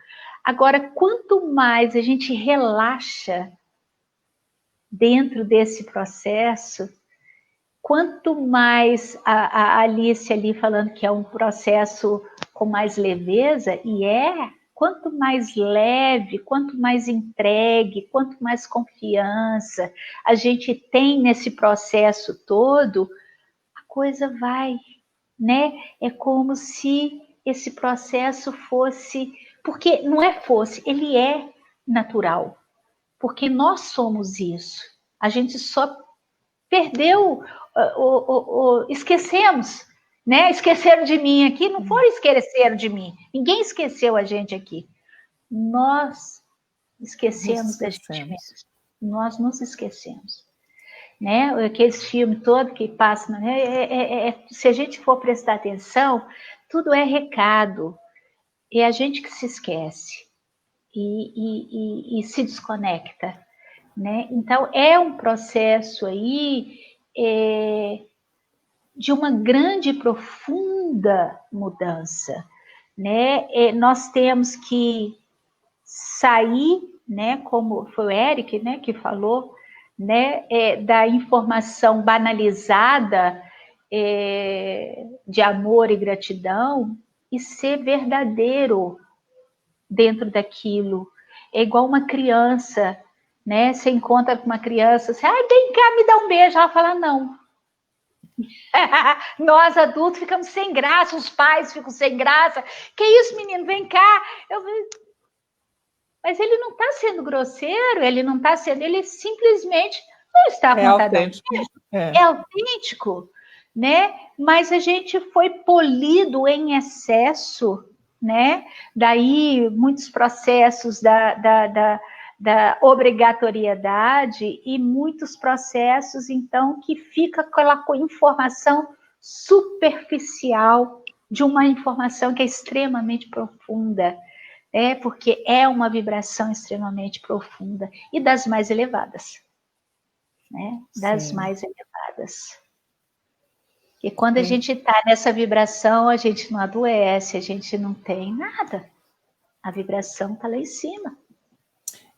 Agora, quanto mais a gente relaxa dentro desse processo, quanto mais a Alice ali falando que é um processo com mais leveza, quanto mais leve, quanto mais entregue, quanto mais confiança a gente tem nesse processo todo, a coisa vai, né? É como se esse processo fosse, porque não é fosse, ele é natural. Porque nós somos isso. A gente só perdeu, esquecemos, né? Esqueceram de mim aqui, não foram esquecer de mim. Ninguém esqueceu a gente aqui. Nós esquecemos da gente mesmo. Nós nos esquecemos. Né? Aqueles filmes todos que passam, né? Se a gente for prestar atenção, tudo é recado. É a gente que se esquece e se desconecta. Né? Então, é um processo aí de uma grande e profunda mudança. Né? Nós temos que sair, né, como foi o Eric, né, que falou, né, da informação banalizada de amor e gratidão e ser verdadeiro dentro daquilo. É igual uma criança, né? Você encontra com uma criança, você, vem cá, me dá um beijo. Ela fala, não. Nós adultos ficamos sem graça, os pais ficam sem graça. Que isso, menino? Vem cá. Mas ele não está sendo grosseiro, ele não está sendo, ele simplesmente não está com vontade. É autêntico, né? Mas a gente foi polido em excesso, né? Daí muitos processos da obrigatoriedade e muitos processos, então, que fica aquela informação superficial de uma informação que é extremamente profunda, porque é uma vibração extremamente profunda e das mais elevadas, né? Das Sim. mais elevadas. E quando a gente está nessa vibração, a gente não adoece, a gente não tem nada. A vibração está lá em cima.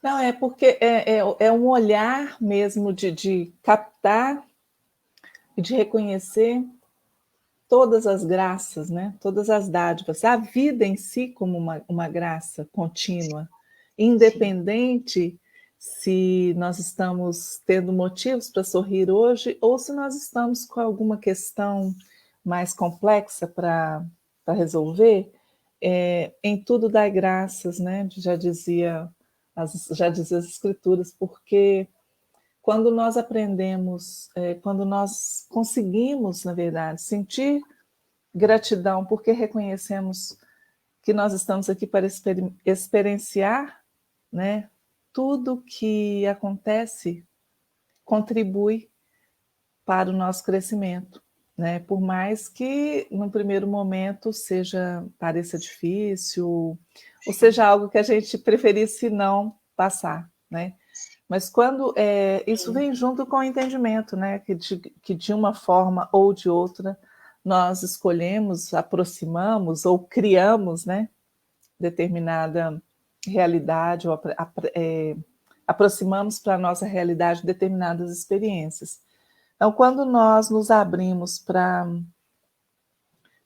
Não, é porque é um olhar mesmo de captar e de reconhecer todas as graças, né? Todas as dádivas, a vida em si como uma graça contínua, independente se nós estamos tendo motivos para sorrir hoje ou se nós estamos com alguma questão mais complexa para resolver, em tudo dai graças, né? Já dizia as escrituras, porque quando nós aprendemos, quando nós conseguimos, na verdade, sentir gratidão, porque reconhecemos que nós estamos aqui para experienciar, né? Tudo que acontece contribui para o nosso crescimento, né? Por mais que no primeiro momento pareça difícil, ou seja algo que a gente preferisse não passar, né? Mas quando isso vem junto com o entendimento, né? Que de uma forma ou de outra nós escolhemos, aproximamos ou criamos, né, determinada realidade, ou aproximamos para a nossa realidade determinadas experiências. Então, quando nós nos abrimos para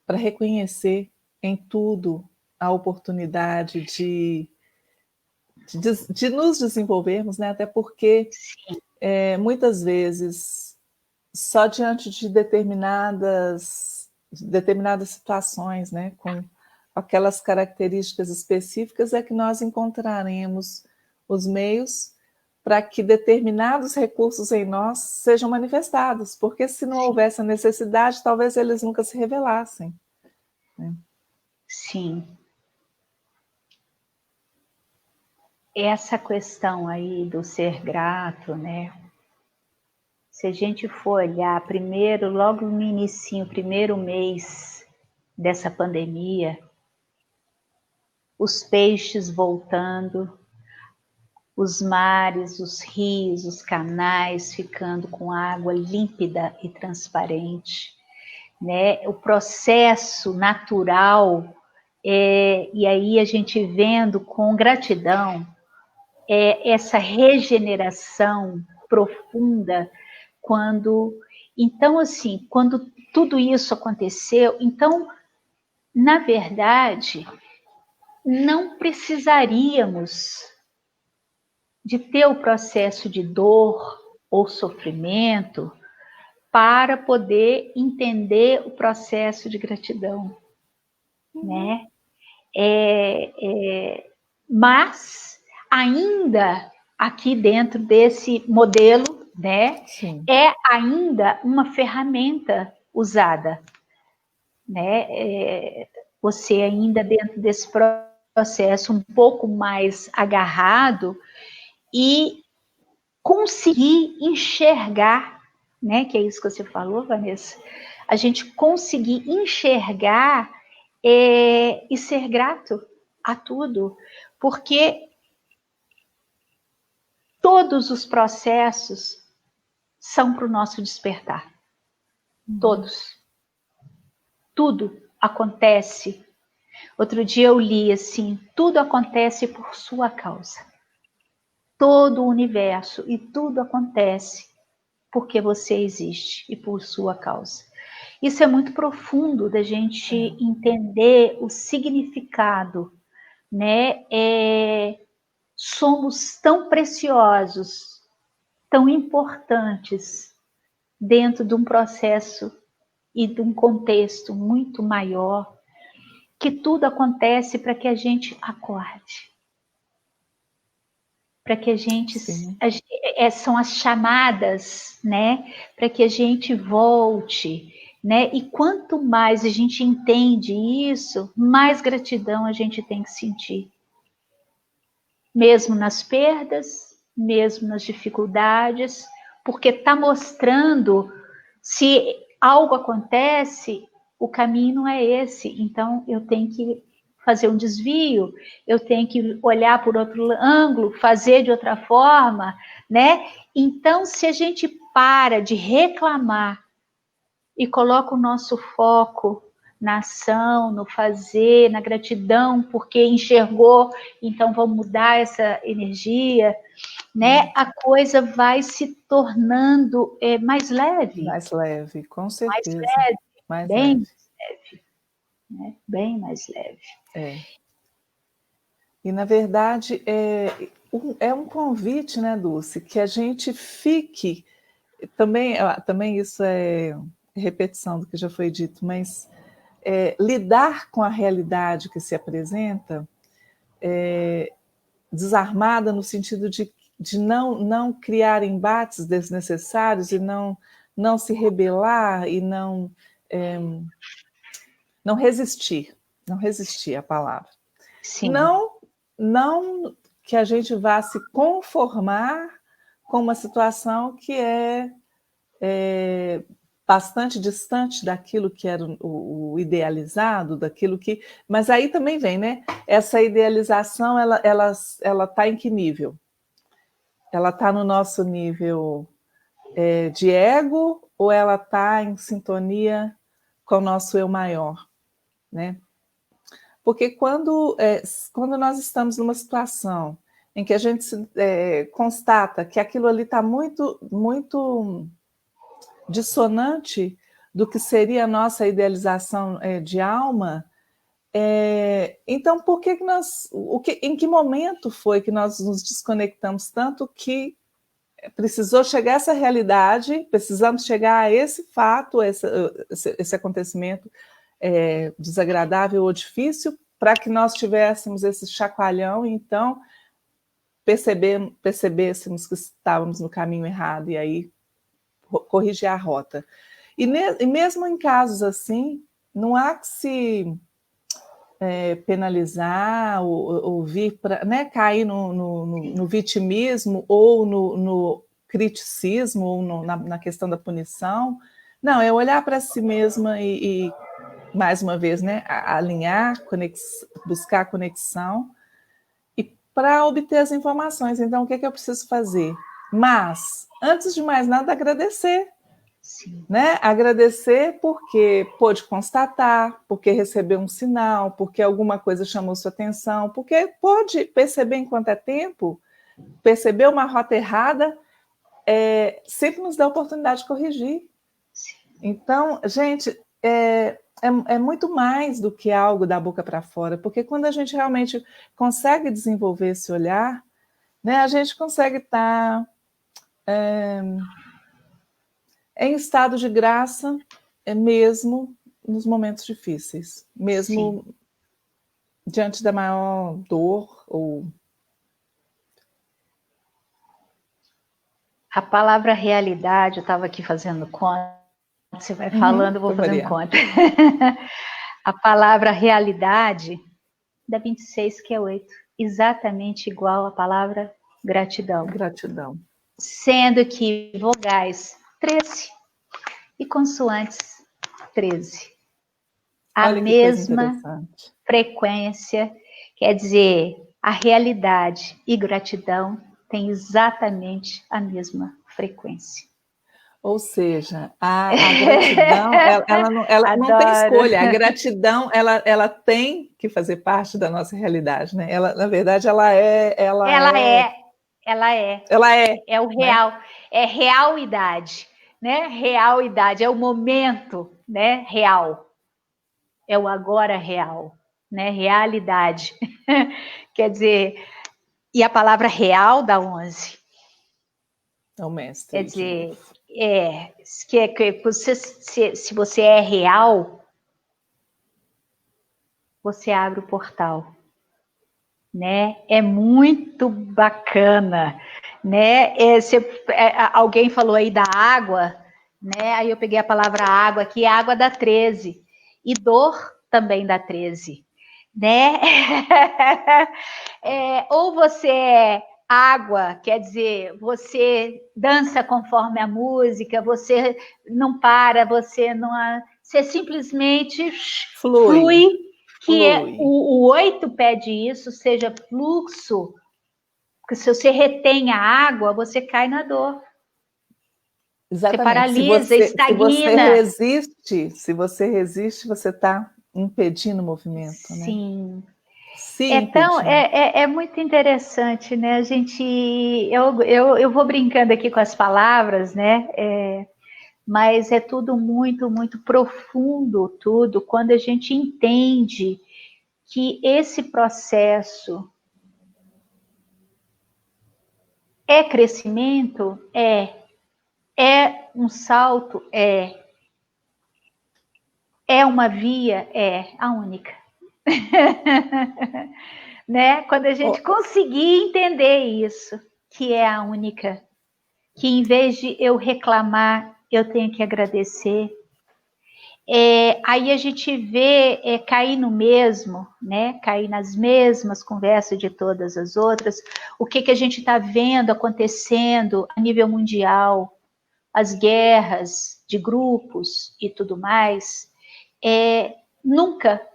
reconhecer em tudo a oportunidade de nos desenvolvermos, né? Até porque muitas vezes só diante de determinadas situações, né? Com aquelas características específicas é que nós encontraremos os meios para que determinados recursos em nós sejam manifestados, porque se não houvesse a necessidade, talvez eles nunca se revelassem. Né? Sim. Essa questão aí do ser grato, né? Se a gente for olhar primeiro, logo no inicinho, primeiro mês dessa pandemia, os peixes voltando, os mares, os rios, os canais ficando com água límpida e transparente, né? O processo natural, e aí a gente vendo com gratidão essa regeneração profunda então assim, quando tudo isso aconteceu, então, na verdade, não precisaríamos de ter o processo de dor ou sofrimento para poder entender o processo de gratidão, né? Mas ainda aqui dentro desse modelo, né? Sim. É ainda uma ferramenta usada, né? Você ainda dentro desse processo um pouco mais agarrado e conseguir enxergar, né? Que é isso que você falou, Vanessa. A gente conseguir enxergar e ser grato a tudo, porque todos os processos são para o nosso despertar. Todos. Tudo acontece. Outro dia eu li assim, tudo acontece por sua causa. Todo o universo e tudo acontece porque você existe e por sua causa. Isso é muito profundo da gente entender o significado, né? Somos tão preciosos, tão importantes dentro de um processo e de um contexto muito maior, que tudo acontece para que a gente acorde. Para que a gente... são as chamadas, né? Para que a gente volte, né? E quanto mais a gente entende isso, mais gratidão a gente tem que sentir. Mesmo nas perdas, mesmo nas dificuldades, porque está mostrando, se algo acontece, o caminho não é esse, então eu tenho que fazer um desvio, eu tenho que olhar por outro ângulo, fazer de outra forma, né? Então, se a gente para de reclamar e coloca o nosso foco na ação, no fazer, na gratidão, porque enxergou, então vamos mudar essa energia, né? A coisa vai se tornando mais leve. Mais leve, com certeza. Mais leve, bem mais leve. Né? Bem mais leve. E, na verdade, é um convite, né, Dulce, que a gente fique... Também isso é repetição do que já foi dito, mas lidar com a realidade que se apresenta desarmada no sentido de não criar embates desnecessários e não se rebelar e não resistir. Não resistir à palavra. Sim. Não que a gente vá se conformar com uma situação que é bastante distante daquilo que era o idealizado, daquilo que... Mas aí também vem, né? Essa idealização, ela está em que nível? Ela está no nosso nível de ego ou ela está em sintonia com o nosso eu maior, né? Porque quando nós estamos numa situação em que a gente constata que aquilo ali está muito, muito dissonante do que seria a nossa idealização de alma, então por que nós, em que momento foi que nós nos desconectamos tanto que precisou chegar a essa realidade, precisamos chegar a esse fato, esse acontecimento desagradável ou difícil, para que nós tivéssemos esse chacoalhão e então percebêssemos que estávamos no caminho errado e aí corrigir a rota. E mesmo em casos assim, não há que se penalizar ou vir para, né, cair no vitimismo ou no criticismo ou na questão da punição. Não, é olhar para si mesma e mais uma vez, né, alinhar, buscar conexão e para obter as informações. Então, o que eu preciso fazer? Mas, antes de mais nada, agradecer. Sim. Né? Agradecer porque pôde constatar, porque recebeu um sinal, porque alguma coisa chamou sua atenção, porque pôde perceber enquanto é tempo, perceber uma rota errada, sempre nos dá a oportunidade de corrigir. Sim. Então, gente, é muito mais do que algo da boca para fora, porque quando a gente realmente consegue desenvolver esse olhar, né, a gente consegue estar em estado de graça, mesmo nos momentos difíceis, mesmo Sim. diante da maior dor ou... A palavra realidade, eu estava aqui fazendo conta, você vai falando, eu vou fazendo conta. A palavra realidade da 26, que é 8, exatamente igual à palavra gratidão. Gratidão. Sendo que vogais 13 e consoantes 13. A Olha mesma frequência, quer dizer, a realidade e gratidão têm exatamente a mesma frequência. Ou seja, a gratidão, ela não tem escolha, a gratidão, ela tem que fazer parte da nossa realidade, né? Ela, na verdade, ela é. É o real, né? É realidade, né? Realidade, é o momento, né? Real. É o agora real, né? Realidade. Quer dizer, e a palavra real dá 11. É o mestre. Quer dizer, se você é real, você abre o portal, né? É muito bacana, né? Alguém falou aí da água, né? Aí eu peguei a palavra água aqui, água dá 13, e dor também dá 13, né? Ou você é água, quer dizer, você dança conforme a música, você não para, você simplesmente flui. Que o 8 pede isso, seja fluxo, porque se você retém a água, você cai na dor. Exatamente. Você paralisa, estagna. Se você resiste, você está impedindo o movimento, Sim. Né? Então, é muito interessante, né? Eu vou brincando aqui com as palavras, né? Mas é tudo muito, muito profundo, tudo, quando a gente entende que esse processo é crescimento? É um salto? É uma via? É a única. Né? Quando a gente conseguir entender isso, que é a única, que em vez de eu reclamar, eu tenho que agradecer. Aí a gente vê cair no mesmo, né? Cair nas mesmas conversas de todas as outras. O que a gente está vendo acontecendo a nível mundial, as guerras de grupos e tudo mais, nunca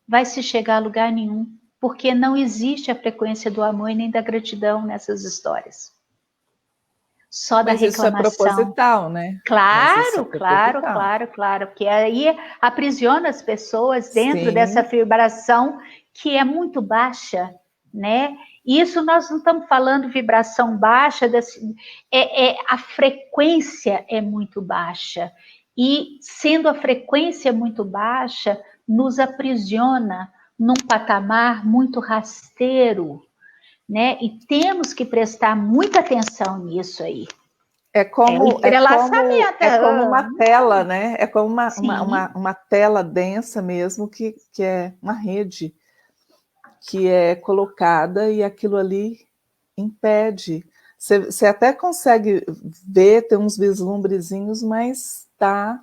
vai se chegar a lugar nenhum, porque não existe a frequência do amor e nem da gratidão nessas histórias. só da Mas isso é reclamação. proposital, né? Claro, proposital. claro, porque aí aprisiona as pessoas dentro dessa vibração que é muito baixa, né? Isso nós não estamos falando vibração baixa, a frequência é muito baixa. E sendo a frequência muito baixa, nos aprisiona num patamar muito rasteiro, né? E temos que prestar muita atenção nisso aí. É como uma tela, né? É como uma tela densa mesmo, que é uma rede que é colocada e aquilo ali impede. Você até consegue ver, ter uns vislumbrezinhos, mas tá.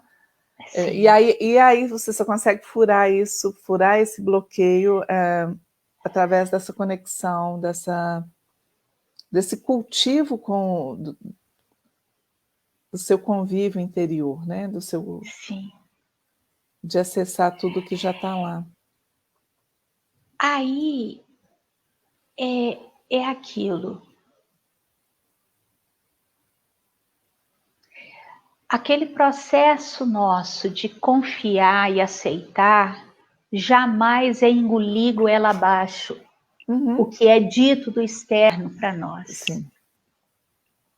E aí você só consegue furar esse bloqueio através dessa conexão, desse cultivo do seu convívio interior, né? De acessar tudo que já está lá. Aí é aquilo. Aquele processo nosso de confiar e aceitar jamais é engolir goela abaixo o que é dito do externo para nós. Sim.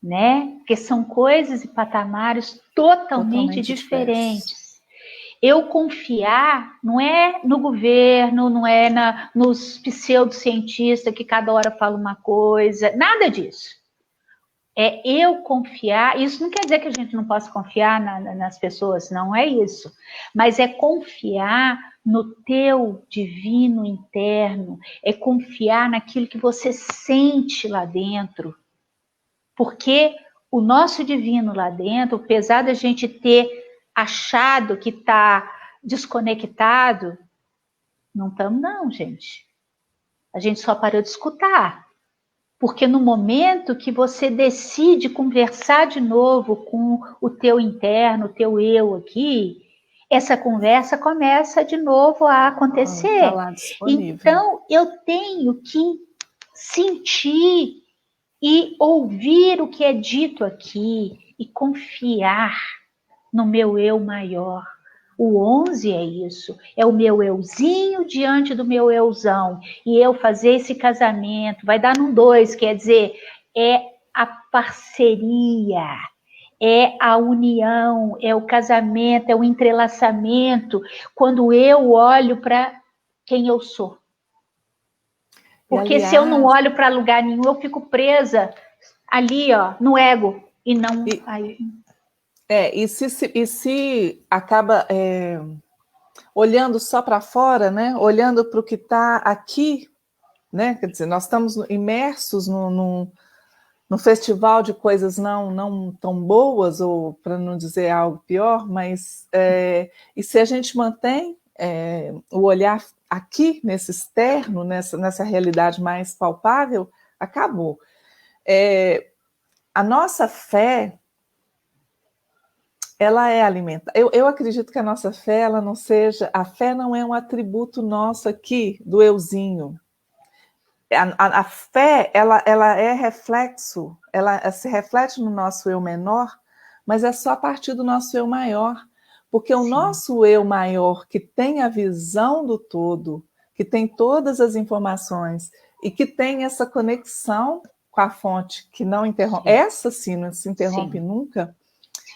Né? Porque são coisas e patamares totalmente diferentes. Eu confiar não é no governo, não é nos pseudocientistas que cada hora fala uma coisa, nada disso. É eu confiar, isso não quer dizer que a gente não possa confiar nas pessoas, não é isso. Mas é confiar no teu divino interno, é confiar naquilo que você sente lá dentro. Porque o nosso divino lá dentro, apesar da gente ter achado que está desconectado, não estamos não, gente. A gente só parou de escutar. Porque no momento que você decide conversar de novo com o teu interno, o teu eu aqui, essa conversa começa de novo a acontecer. Tá lá disponível. Então, eu tenho que sentir e ouvir o que é dito aqui e confiar no meu eu maior. O 11 é isso, é o meu euzinho diante do meu euzão, e eu fazer esse casamento, vai dar num 2, quer dizer, é a parceria, é a união, é o casamento, é o entrelaçamento, quando eu olho para quem eu sou. Porque aliás, se eu não olho para lugar nenhum, eu fico presa ali, ó, no ego, e não... E se acaba olhando só para fora, né? Olhando para o que está aqui, né? Quer dizer, nós estamos imersos num festival de coisas não tão boas, ou para não dizer algo pior, mas e se a gente mantém o olhar aqui, nesse externo, nessa realidade mais palpável, acabou. A nossa fé, ela é alimentada. Eu acredito que a nossa fé, ela não seja... A fé não é um atributo nosso aqui, do euzinho. A fé, ela é reflexo, ela se reflete no nosso eu menor, mas é só a partir do nosso eu maior. Porque o nosso eu maior, que tem a visão do todo, que tem todas as informações e que tem essa conexão com a fonte que não interrompe, essa sim não se interrompe nunca.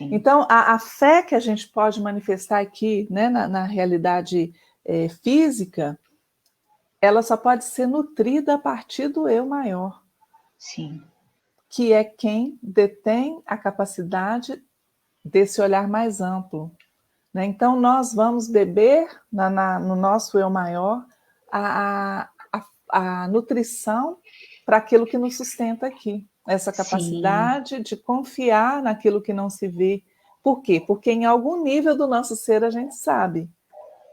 Então, a fé que a gente pode manifestar aqui, né, na realidade física, ela só pode ser nutrida a partir do eu maior. Sim. Que é quem detém a capacidade desse olhar mais amplo. Né? Então, nós vamos beber no nosso eu maior a nutrição para aquilo que nos sustenta aqui. Essa capacidade de confiar naquilo que não se vê. Por quê? Porque em algum nível do nosso ser a gente sabe.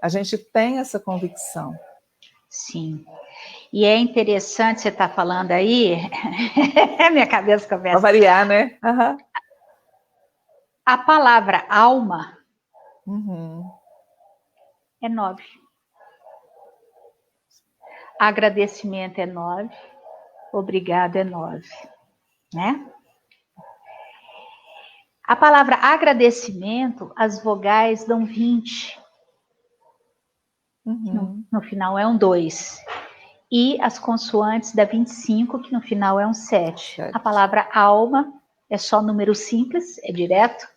A gente tem essa convicção. Sim. E é interessante você estar falando aí, minha cabeça começa... Para variar, né? Uhum. A palavra alma é 9. Agradecimento é 9. Obrigado é 9. Né? A palavra agradecimento, as vogais dão 20. No final é um 2. E as consoantes dá 25, que no final é um 7. A palavra alma é só número simples, é direto.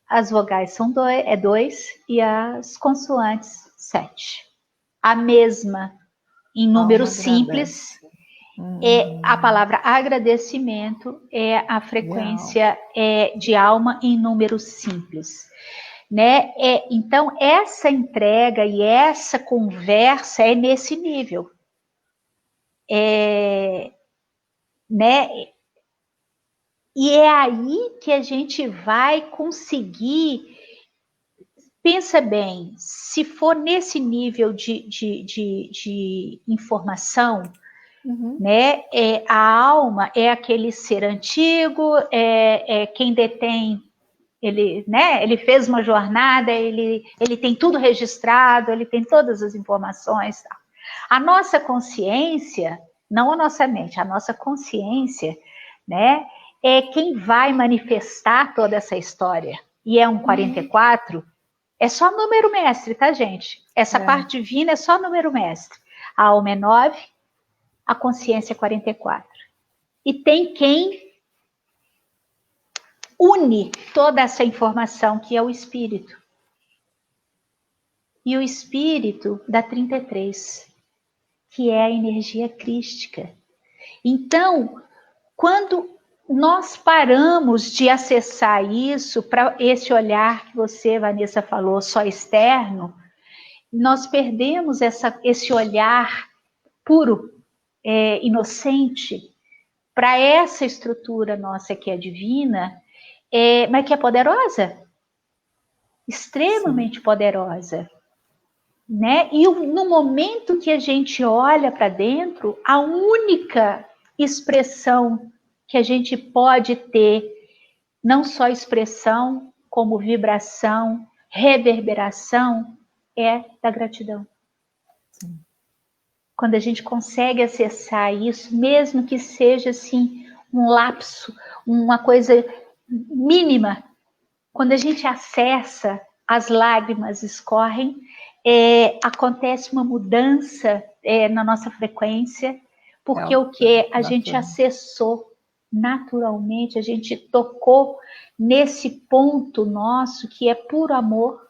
As vogais são 2 e as consoantes 7. A mesma em número simples é a palavra agradecimento, é a frequência de alma em número simples. Né? Então, essa entrega e essa conversa é nesse nível. Né? E é aí que a gente vai conseguir. Pensa bem, se for nesse nível de informação, né? A alma é aquele ser antigo, quem detém. Ele, né, ele fez uma jornada, ele tem tudo registrado, ele tem todas as informações. Tá? A nossa consciência, não a nossa mente, a nossa consciência, né, é quem vai manifestar toda essa história. E é um 44, é só número mestre, tá, gente? Essa parte divina é só número mestre. A alma é 9, a consciência é 44. E tem quem une toda essa informação, que é o espírito. E o espírito dá 33, que é a energia crística. Então, quando nós paramos de acessar isso para esse olhar que você, Vanessa, falou, só externo, nós perdemos esse olhar puro, inocente, para essa estrutura nossa que é divina, mas que é poderosa, extremamente poderosa, né? E no momento que a gente olha para dentro, a única expressão que a gente pode ter, não só expressão, como vibração, reverberação, é da gratidão. Sim. Quando a gente consegue acessar isso, mesmo que seja assim um lapso, uma coisa mínima, quando a gente acessa, as lágrimas escorrem, acontece uma mudança na nossa frequência, porque o que a gente acessou naturalmente, a gente tocou nesse ponto nosso que é puro amor,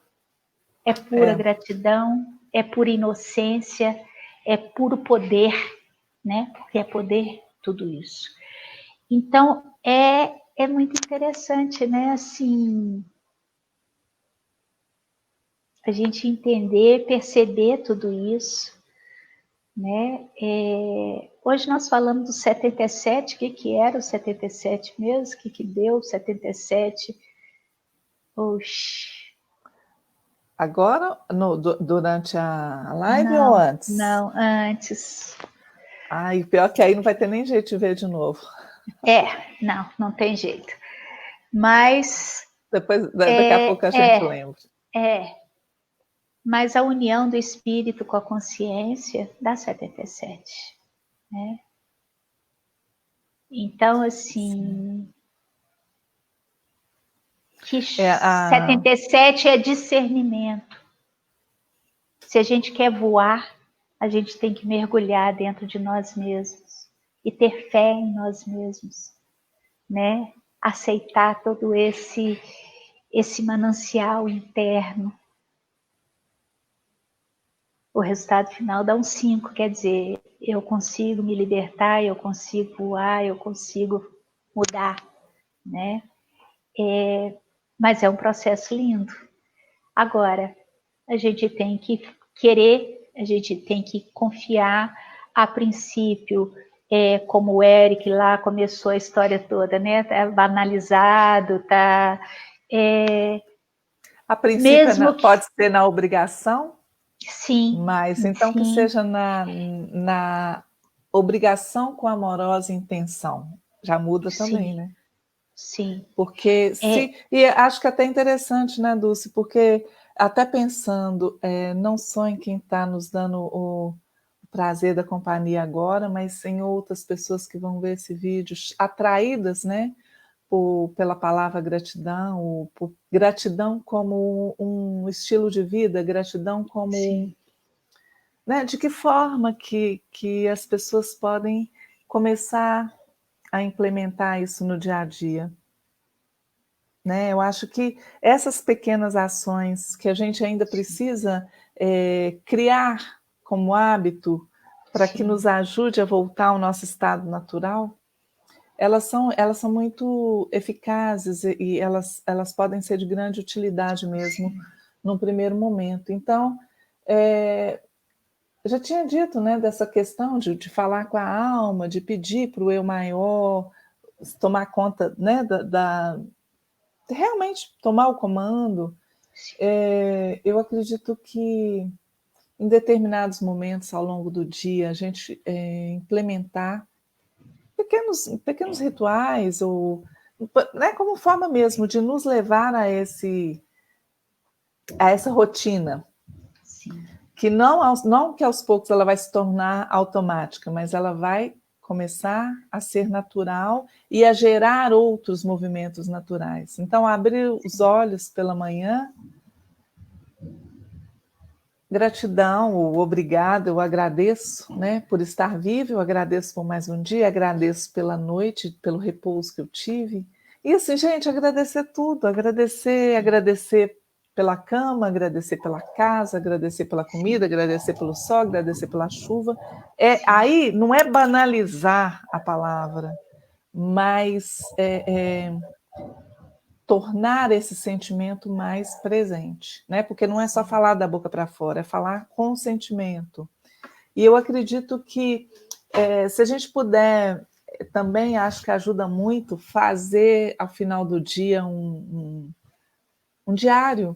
é pura gratidão, é pura inocência, é puro poder, né? Porque é poder tudo isso. Então, é muito interessante, né? Assim, a gente entender, perceber tudo isso, né? Hoje nós falamos do 77, o que era o 77 mesmo? O que deu o 77? Oxi. Agora, durante a live ou antes? Não, antes. E pior que aí não vai ter nem jeito de ver de novo. Não tem jeito. Mas... daqui a pouco a gente lembra. Mas a união do espírito com a consciência dá 77, né? Então, assim... que 77 é discernimento. Se a gente quer voar, a gente tem que mergulhar dentro de nós mesmos e ter fé em nós mesmos, né? Aceitar todo esse manancial interno. O resultado final dá um 5, quer dizer, eu consigo me libertar, eu consigo voar, eu consigo mudar, né? Mas é um processo lindo. Agora, a gente tem que querer, a gente tem que confiar. A princípio, como o Eric lá começou a história toda, né? Tá banalizado, tá... a princípio pode ser na obrigação? Sim. Mas então sim. Que seja na obrigação com amorosa intenção. Já muda também, né? Sim. Porque e acho que até interessante, né, Dulce? Porque até pensando, não só em quem está nos dando o prazer da companhia agora, mas em outras pessoas que vão ver esse vídeo atraídas, né, pela palavra gratidão, ou por gratidão como um estilo de vida, gratidão como, né, de que forma que as pessoas podem começar a implementar isso no dia a dia. Né? Eu acho que essas pequenas ações que a gente ainda precisa criar como hábito para que nos ajude a voltar ao nosso estado natural, elas são muito eficazes e elas podem ser de grande utilidade mesmo num primeiro momento. Então, eu já tinha dito, né, dessa questão de falar com a alma, de pedir para o eu maior tomar conta, né, realmente tomar o comando. Eu acredito que em determinados momentos ao longo do dia a gente implementar pequenos rituais, ou, né, como forma mesmo de nos levar a essa rotina. Sim. Que não que aos poucos ela vai se tornar automática, mas ela vai começar a ser natural e a gerar outros movimentos naturais. Então, abrir os olhos pela manhã, gratidão, o obrigado, eu agradeço, né, por estar vivo, eu agradeço por mais um dia, agradeço pela noite, pelo repouso que eu tive. E assim, gente, agradecer tudo, agradecer pela cama, agradecer pela casa, agradecer pela comida, agradecer pelo sol, agradecer pela chuva. Aí não é banalizar a palavra, mas tornar esse sentimento mais presente, né? Porque não é só falar da boca para fora, é falar com sentimento. E eu acredito que se a gente puder, também acho que ajuda muito fazer ao final do dia um diário,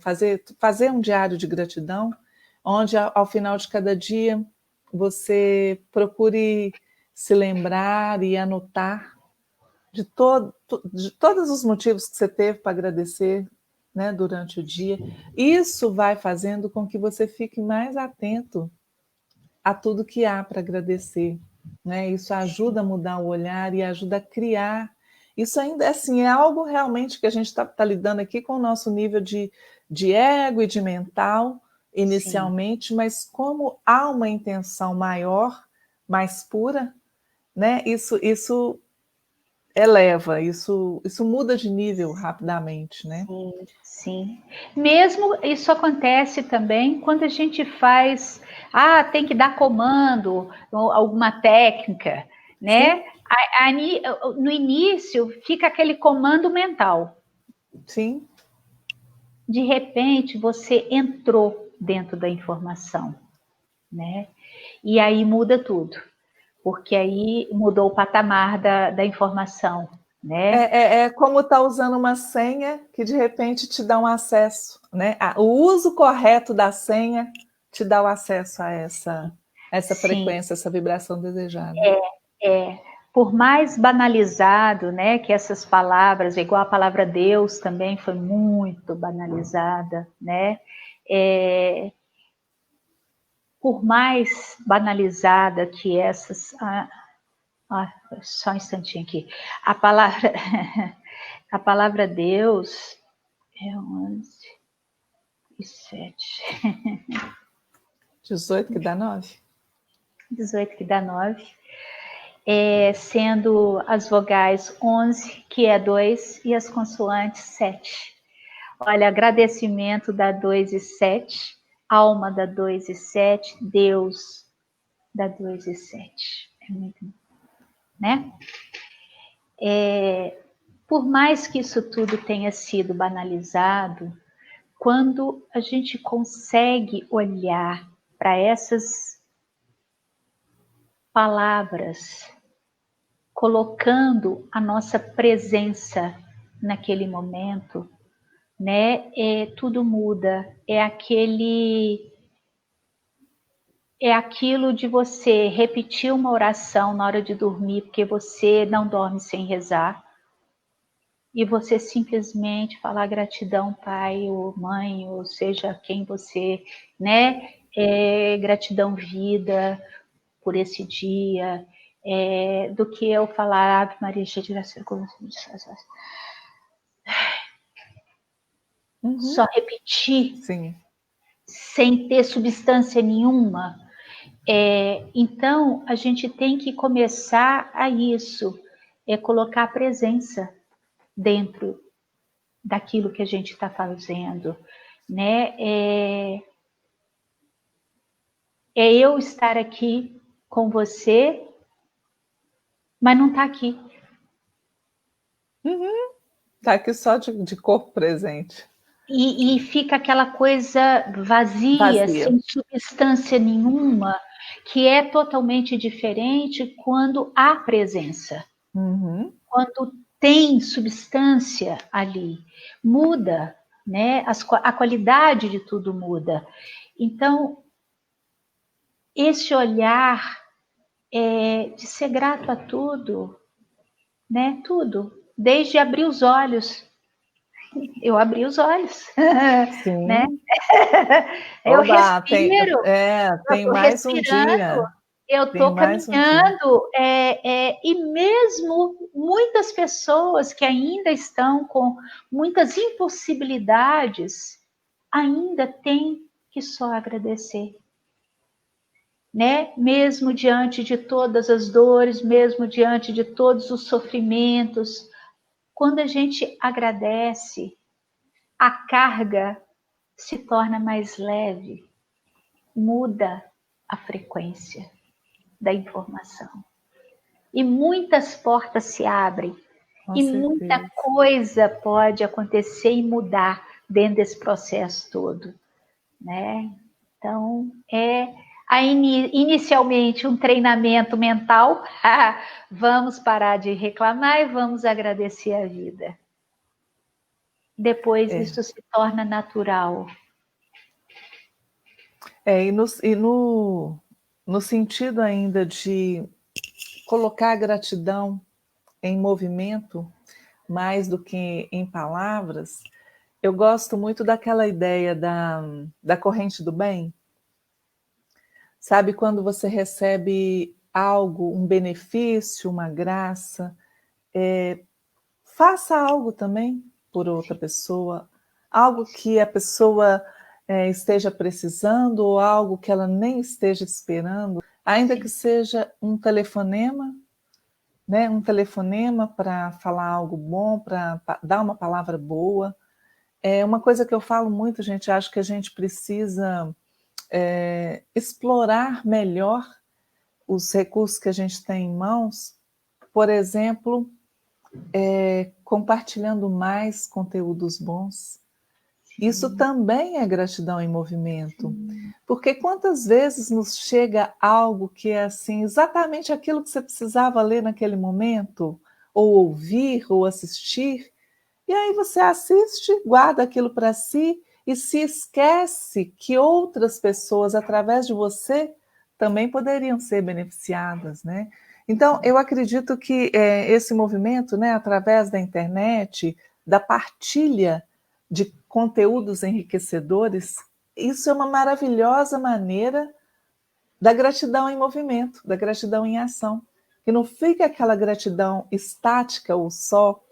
fazer um diário de gratidão, onde ao final de cada dia você procure se lembrar e anotar de todos os motivos que você teve para agradecer, né, durante o dia. Isso vai fazendo com que você fique mais atento a tudo que há para agradecer. Né? Isso ajuda a mudar o olhar e ajuda a criar. Isso ainda assim, é algo realmente que a gente está lidando aqui com o nosso nível de ego e de mental, inicialmente, sim, mas como há uma intenção maior, mais pura, né? Isso eleva, isso muda de nível rapidamente, né? Sim, sim. Mesmo isso acontece também quando a gente faz, tem que dar comando, alguma técnica, né? No início fica aquele comando mental. Sim. De repente você entrou dentro da informação, né? E aí muda tudo, porque aí mudou o patamar da informação. Né? É como estar usando uma senha que de repente te dá um acesso, né? O uso correto da senha te dá o acesso a essa frequência, essa vibração desejada. Por mais banalizado, né, que essas palavras, igual a palavra Deus também foi muito banalizada, né? Por mais banalizada que essas... só um instantinho aqui. A palavra Deus é 11 e 7. 18 que dá 9. 18 que dá 9. Sendo as vogais 11, que é 2, e as consoantes 7. Olha, agradecimento dá 2 e 7, alma dá 2 e 7, Deus dá 2 e 7. É muito, né? Por mais que isso tudo tenha sido banalizado, quando a gente consegue olhar para essas palavras, colocando a nossa presença naquele momento, né? Tudo muda. É aquilo de você repetir uma oração na hora de dormir, porque você não dorme sem rezar, e você simplesmente falar gratidão, pai ou mãe, ou seja, quem você, né? Gratidão, vida, por esse dia. do que eu falar Ave Maria cheia de graça. Só repetir, sim, sem ter substância nenhuma. Então, a gente tem que começar a isso, colocar a presença dentro daquilo que a gente está fazendo, né? É eu estar aqui com você, mas não está aqui. Tá aqui só de corpo presente. E fica aquela coisa vazia, Vazia. sem substância nenhuma, que é totalmente diferente quando há presença. Quando tem substância ali, muda, né? A qualidade de tudo muda. Então, esse olhar de ser grato a tudo, né? Tudo, desde abrir os olhos. Eu abri os olhos, né? Sim. Eu Oba, respiro, eu tem estou mais um respirando, dia. eu Tem estou mais um dia. caminhando, e mesmo muitas pessoas que ainda estão com muitas impossibilidades, ainda têm que só agradecer, né? Mesmo diante de todas as dores, mesmo diante de todos os sofrimentos, quando a gente agradece, a carga se torna mais leve, muda a frequência da informação. E muitas portas se abrem, Com e muita certeza. coisa pode acontecer e mudar dentro desse processo todo, né? Então, inicialmente um treinamento mental, vamos parar de reclamar e vamos agradecer a vida. Depois isso se torna natural. No sentido ainda de colocar a gratidão em movimento, mais do que em palavras, eu gosto muito daquela ideia da corrente do bem. Sabe, quando você recebe algo, um benefício, uma graça, faça algo também por outra pessoa, algo que a pessoa esteja precisando ou algo que ela nem esteja esperando, ainda que seja um telefonema, né? Um telefonema para falar algo bom, para dar uma palavra boa. É uma coisa que eu falo muito, gente, acho que a gente precisa explorar melhor os recursos que a gente tem em mãos, por exemplo, compartilhando mais conteúdos bons. Isso também é gratidão em movimento. Porque quantas vezes nos chega algo que é assim, exatamente aquilo que você precisava ler naquele momento, ou ouvir, ou assistir, e aí você assiste, guarda aquilo para si e se esquece que outras pessoas, através de você, também poderiam ser beneficiadas, né? Então, eu acredito que esse movimento, né, através da internet, da partilha de conteúdos enriquecedores, isso é uma maravilhosa maneira da gratidão em movimento, da gratidão em ação. Que não fica aquela gratidão estática ou só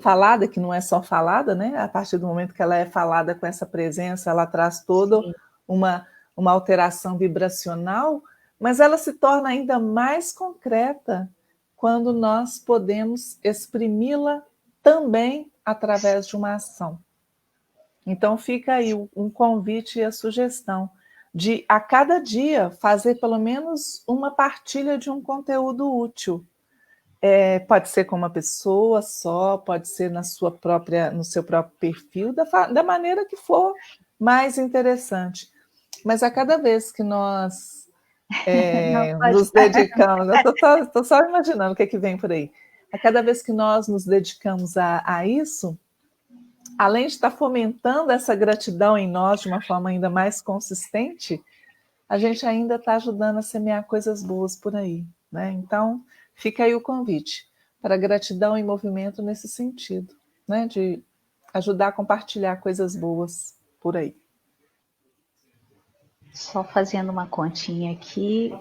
falada, que não é só falada, né? A partir do momento que ela é falada com essa presença, ela traz toda uma alteração vibracional, mas ela se torna ainda mais concreta quando nós podemos exprimi-la também através de uma ação. Então fica aí um convite e a sugestão de, a cada dia, fazer pelo menos uma partilha de um conteúdo útil. Pode ser com uma pessoa só, pode ser no seu próprio perfil, da maneira que for mais interessante. Mas a cada vez que nós nos dedicamos, eu estou só imaginando o que, que vem por aí. A cada vez que nós nos dedicamos a isso, além de estar fomentando essa gratidão em nós de uma forma ainda mais consistente, a gente ainda está ajudando a semear coisas boas por aí, né? Então, fica aí o convite para gratidão em movimento nesse sentido, né? De ajudar a compartilhar coisas boas por aí. Só fazendo uma continha aqui,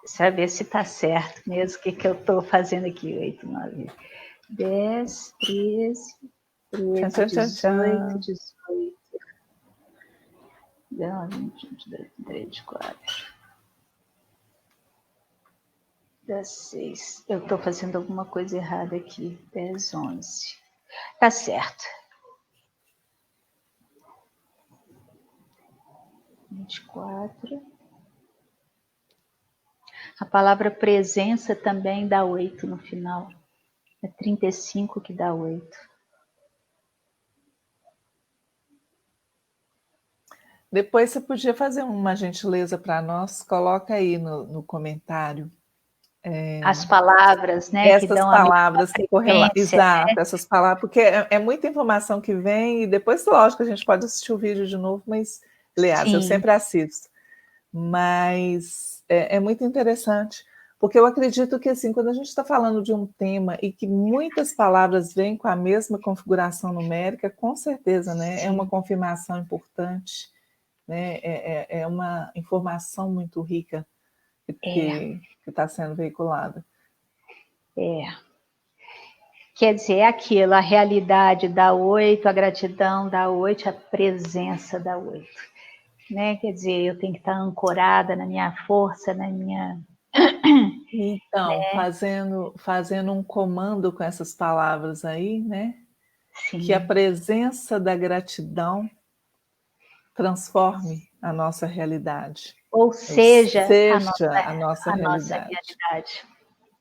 saber se está certo mesmo o que eu estou fazendo aqui. 8, 9, 10, 13, 18, 18, 19, 20, 22, 23, 24, 16. Eu estou fazendo alguma coisa errada aqui. 10, 11. Tá certo. 24. A palavra presença também dá 8 no final. É 35 que dá 8. Depois você podia fazer uma gentileza para nós, coloca aí no comentário. As palavras, né, essas que dão palavras que correlatam. Exato, né? essas palavras, porque é muita informação que vem, e depois, lógico, a gente pode assistir o vídeo de novo, mas, aliás, eu sempre assisto. Mas é muito interessante, porque eu acredito que, assim, quando a gente está falando de um tema e que muitas palavras vêm com a mesma configuração numérica, com certeza, né, é uma confirmação importante, né, é uma informação muito rica que está sendo veiculada. Quer dizer, é aquilo, a realidade dá 8, a gratidão dá 8, a presença dá 8. Né? Quer dizer, eu tenho que estar ancorada na minha força, na minha... Então, né? fazendo um comando com essas palavras aí, né? Sim. Que a presença da gratidão transforme a nossa realidade. Ou seja a nossa realidade.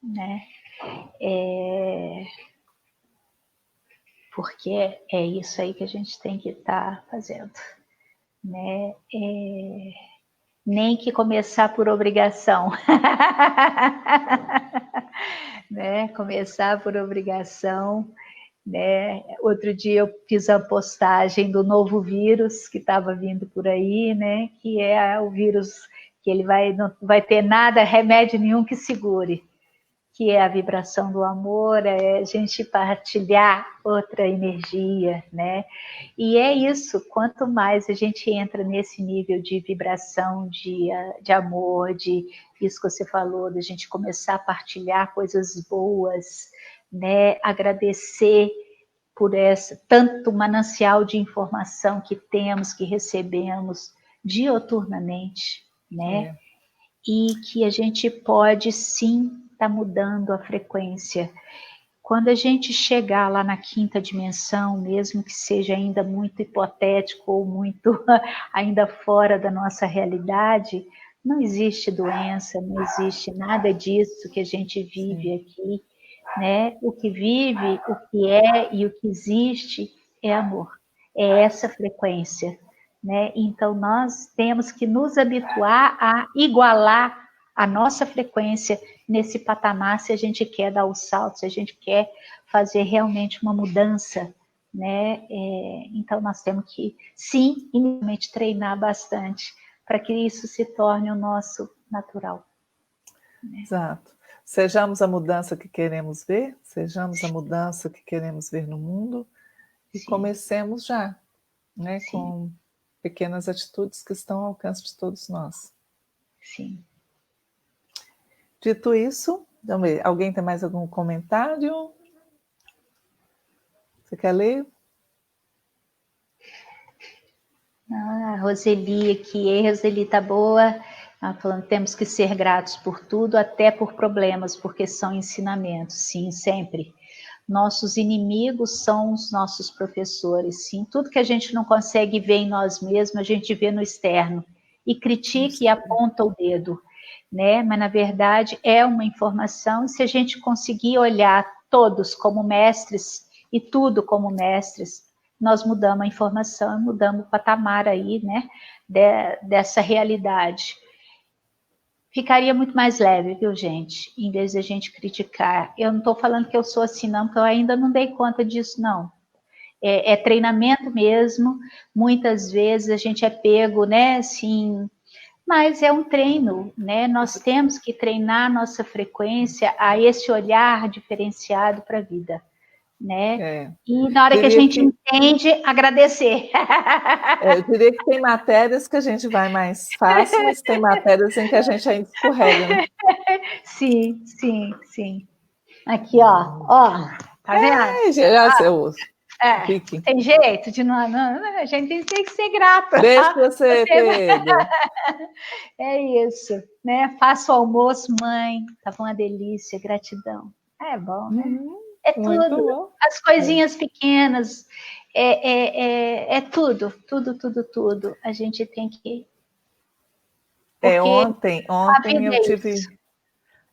Né? Porque é isso aí que a gente tem que estar fazendo. Né? Nem que começar por obrigação. Né? Começar por obrigação. Né? Outro dia eu fiz a postagem do novo vírus que estava vindo por aí, né? Que é o vírus que ele não vai ter nada, remédio nenhum que segure, que é a vibração do amor, é a gente partilhar outra energia, né? E é isso, quanto mais a gente entra nesse nível de vibração, de amor, de isso que você falou, da gente começar a partilhar coisas boas, né? Agradecer por tanto manancial de informação que temos, que recebemos dioturnamente, né? E que a gente pode sim estar mudando a frequência. Quando a gente chegar lá na quinta dimensão, mesmo que seja ainda muito hipotético ou muito ainda fora da nossa realidade, não existe doença, não existe nada disso que a gente vive aqui, né? O que vive, o que é e o que existe é amor, é essa frequência, né? Então nós temos que nos habituar a igualar a nossa frequência nesse patamar se a gente quer dar o salto, se a gente quer fazer realmente uma mudança, né? Então nós temos que, sim, inicialmente treinar bastante para que isso se torne o nosso natural. Né? Exato. Sejamos a mudança que queremos ver, sejamos a mudança que queremos ver no mundo e comecemos já, né? Com pequenas atitudes que estão ao alcance de todos nós. Sim. Dito isso, vamos ver, alguém tem mais algum comentário? Você quer ler? A Roseli aqui, Roseli tá boa, ela falando, temos que ser gratos por tudo, até por problemas, porque são ensinamentos, sim, sempre. Nossos inimigos são os nossos professores, sim, tudo que a gente não consegue ver em nós mesmos, a gente vê no externo, e critica e aponta o dedo, né? Mas na verdade é uma informação, e se a gente conseguir olhar todos como mestres, e tudo como mestres, nós mudamos a informação, mudamos o patamar aí, né, dessa realidade. Ficaria muito mais leve, viu, gente? Em vez de a gente criticar. Eu não estou falando que eu sou assim, não, porque eu ainda não dei conta disso, não. É treinamento mesmo. Muitas vezes a gente é pego, né, assim... Mas é um treino, né? Nós temos que treinar a nossa frequência a esse olhar diferenciado para a vida. né? E na hora que a gente entende, agradecer. Eu diria que tem matérias que a gente vai mais fácil, mas tem matérias em que a gente ainda escorrega, né? Sim, sim, sim. Aqui, ó, tá vendo? Já eu tem jeito de não, a gente tem que ser grata. Beijo pra você, Pedro. É isso, né? Faça o almoço, mãe. Tava uma delícia, gratidão. É bom, né? É tudo. Bom. As coisinhas pequenas, tudo. A gente tem que. Ontem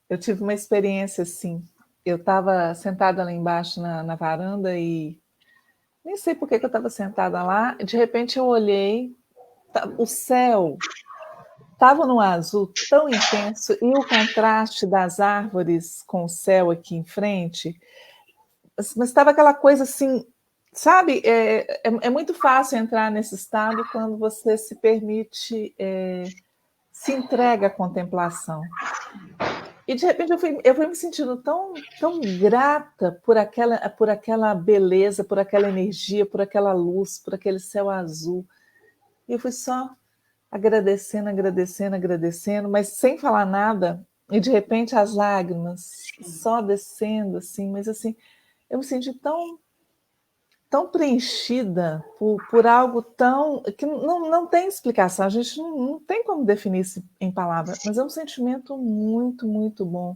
eu tive uma experiência assim. Eu estava sentada lá embaixo na varanda e nem sei por que eu estava sentada lá. De repente eu olhei, o céu estava num azul tão intenso e o contraste das árvores com o céu aqui em frente, mas estava aquela coisa assim, sabe? É muito fácil entrar nesse estado quando você se permite, se entrega à contemplação. E de repente eu fui me sentindo tão grata por aquela beleza, por aquela energia, por aquela luz, por aquele céu azul. E eu fui só agradecendo, mas sem falar nada. E de repente as lágrimas só descendo, assim, mas assim, eu me senti tão preenchida por algo tão que não tem explicação, a gente não tem como definir isso em palavras, mas é um sentimento muito, muito bom.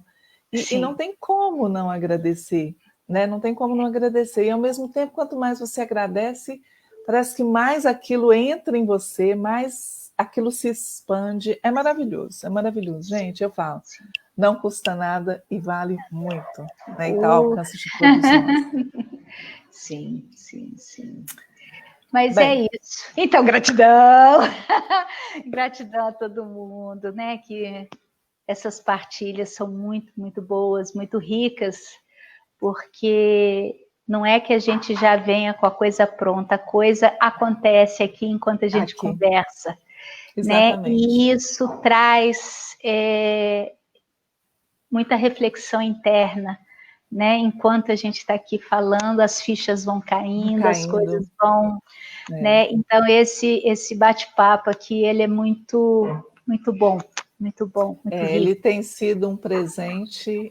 E não tem como não agradecer, né? Não tem como não agradecer. E ao mesmo tempo, quanto mais você agradece, parece que mais aquilo entra em você, mais aquilo se expande. É maravilhoso, gente. Eu falo, não custa nada e vale muito, né? E está ao alcance de todos nós. Sim. Mas é isso. Então, gratidão. Gratidão a todo mundo, né? Que essas partilhas são muito, muito boas, muito ricas, porque não é que a gente já venha com a coisa pronta, a coisa acontece aqui enquanto a gente conversa. Exatamente. Né? E isso traz muita reflexão interna. Né? Enquanto a gente está aqui falando, as fichas vão caindo, as coisas vão, né? Então esse bate-papo aqui, ele é muito, muito bom, muito bom. Muito rico. Ele tem sido um presente,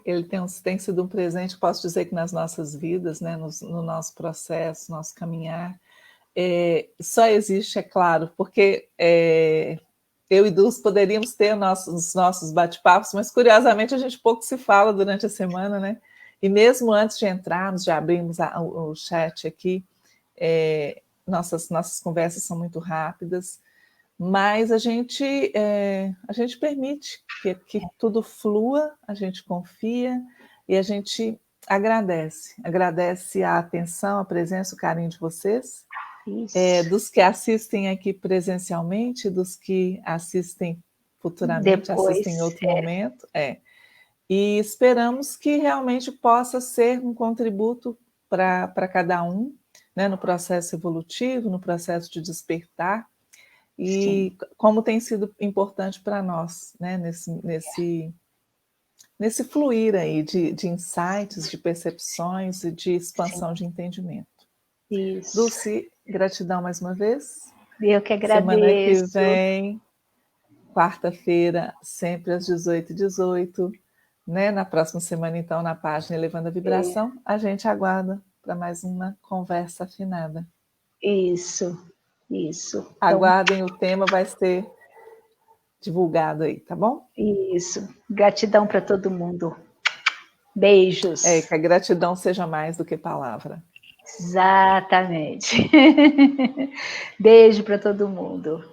tem sido um presente, posso dizer que nas nossas vidas, né? No nosso processo, nosso caminhar, só existe, é claro, porque eu e Dulce poderíamos ter os nossos bate-papos, mas curiosamente a gente pouco se fala durante a semana, né? E mesmo antes de entrarmos, já abrimos o chat aqui, nossas conversas são muito rápidas, mas a gente permite que tudo flua, a gente confia e a gente agradece a atenção, a presença, o carinho de vocês, dos que assistem aqui presencialmente, dos que assistem futuramente, assistem em outro momento, E esperamos que realmente possa ser um contributo para cada um, né, no processo evolutivo, no processo de despertar, e como tem sido importante para nós, né, nesse fluir aí de insights, de percepções e de expansão de entendimento. Isso. Dulce, gratidão mais uma vez. Eu que agradeço. Semana que vem, quarta-feira, sempre às 18h18, né? Na próxima semana, então, na página Elevando a Vibração, a gente aguarda para mais uma conversa afinada. Isso. Aguardem, o tema vai ser divulgado aí, tá bom? Isso. Gratidão para todo mundo. Beijos. Que a gratidão seja mais do que palavra. Exatamente. Beijo para todo mundo.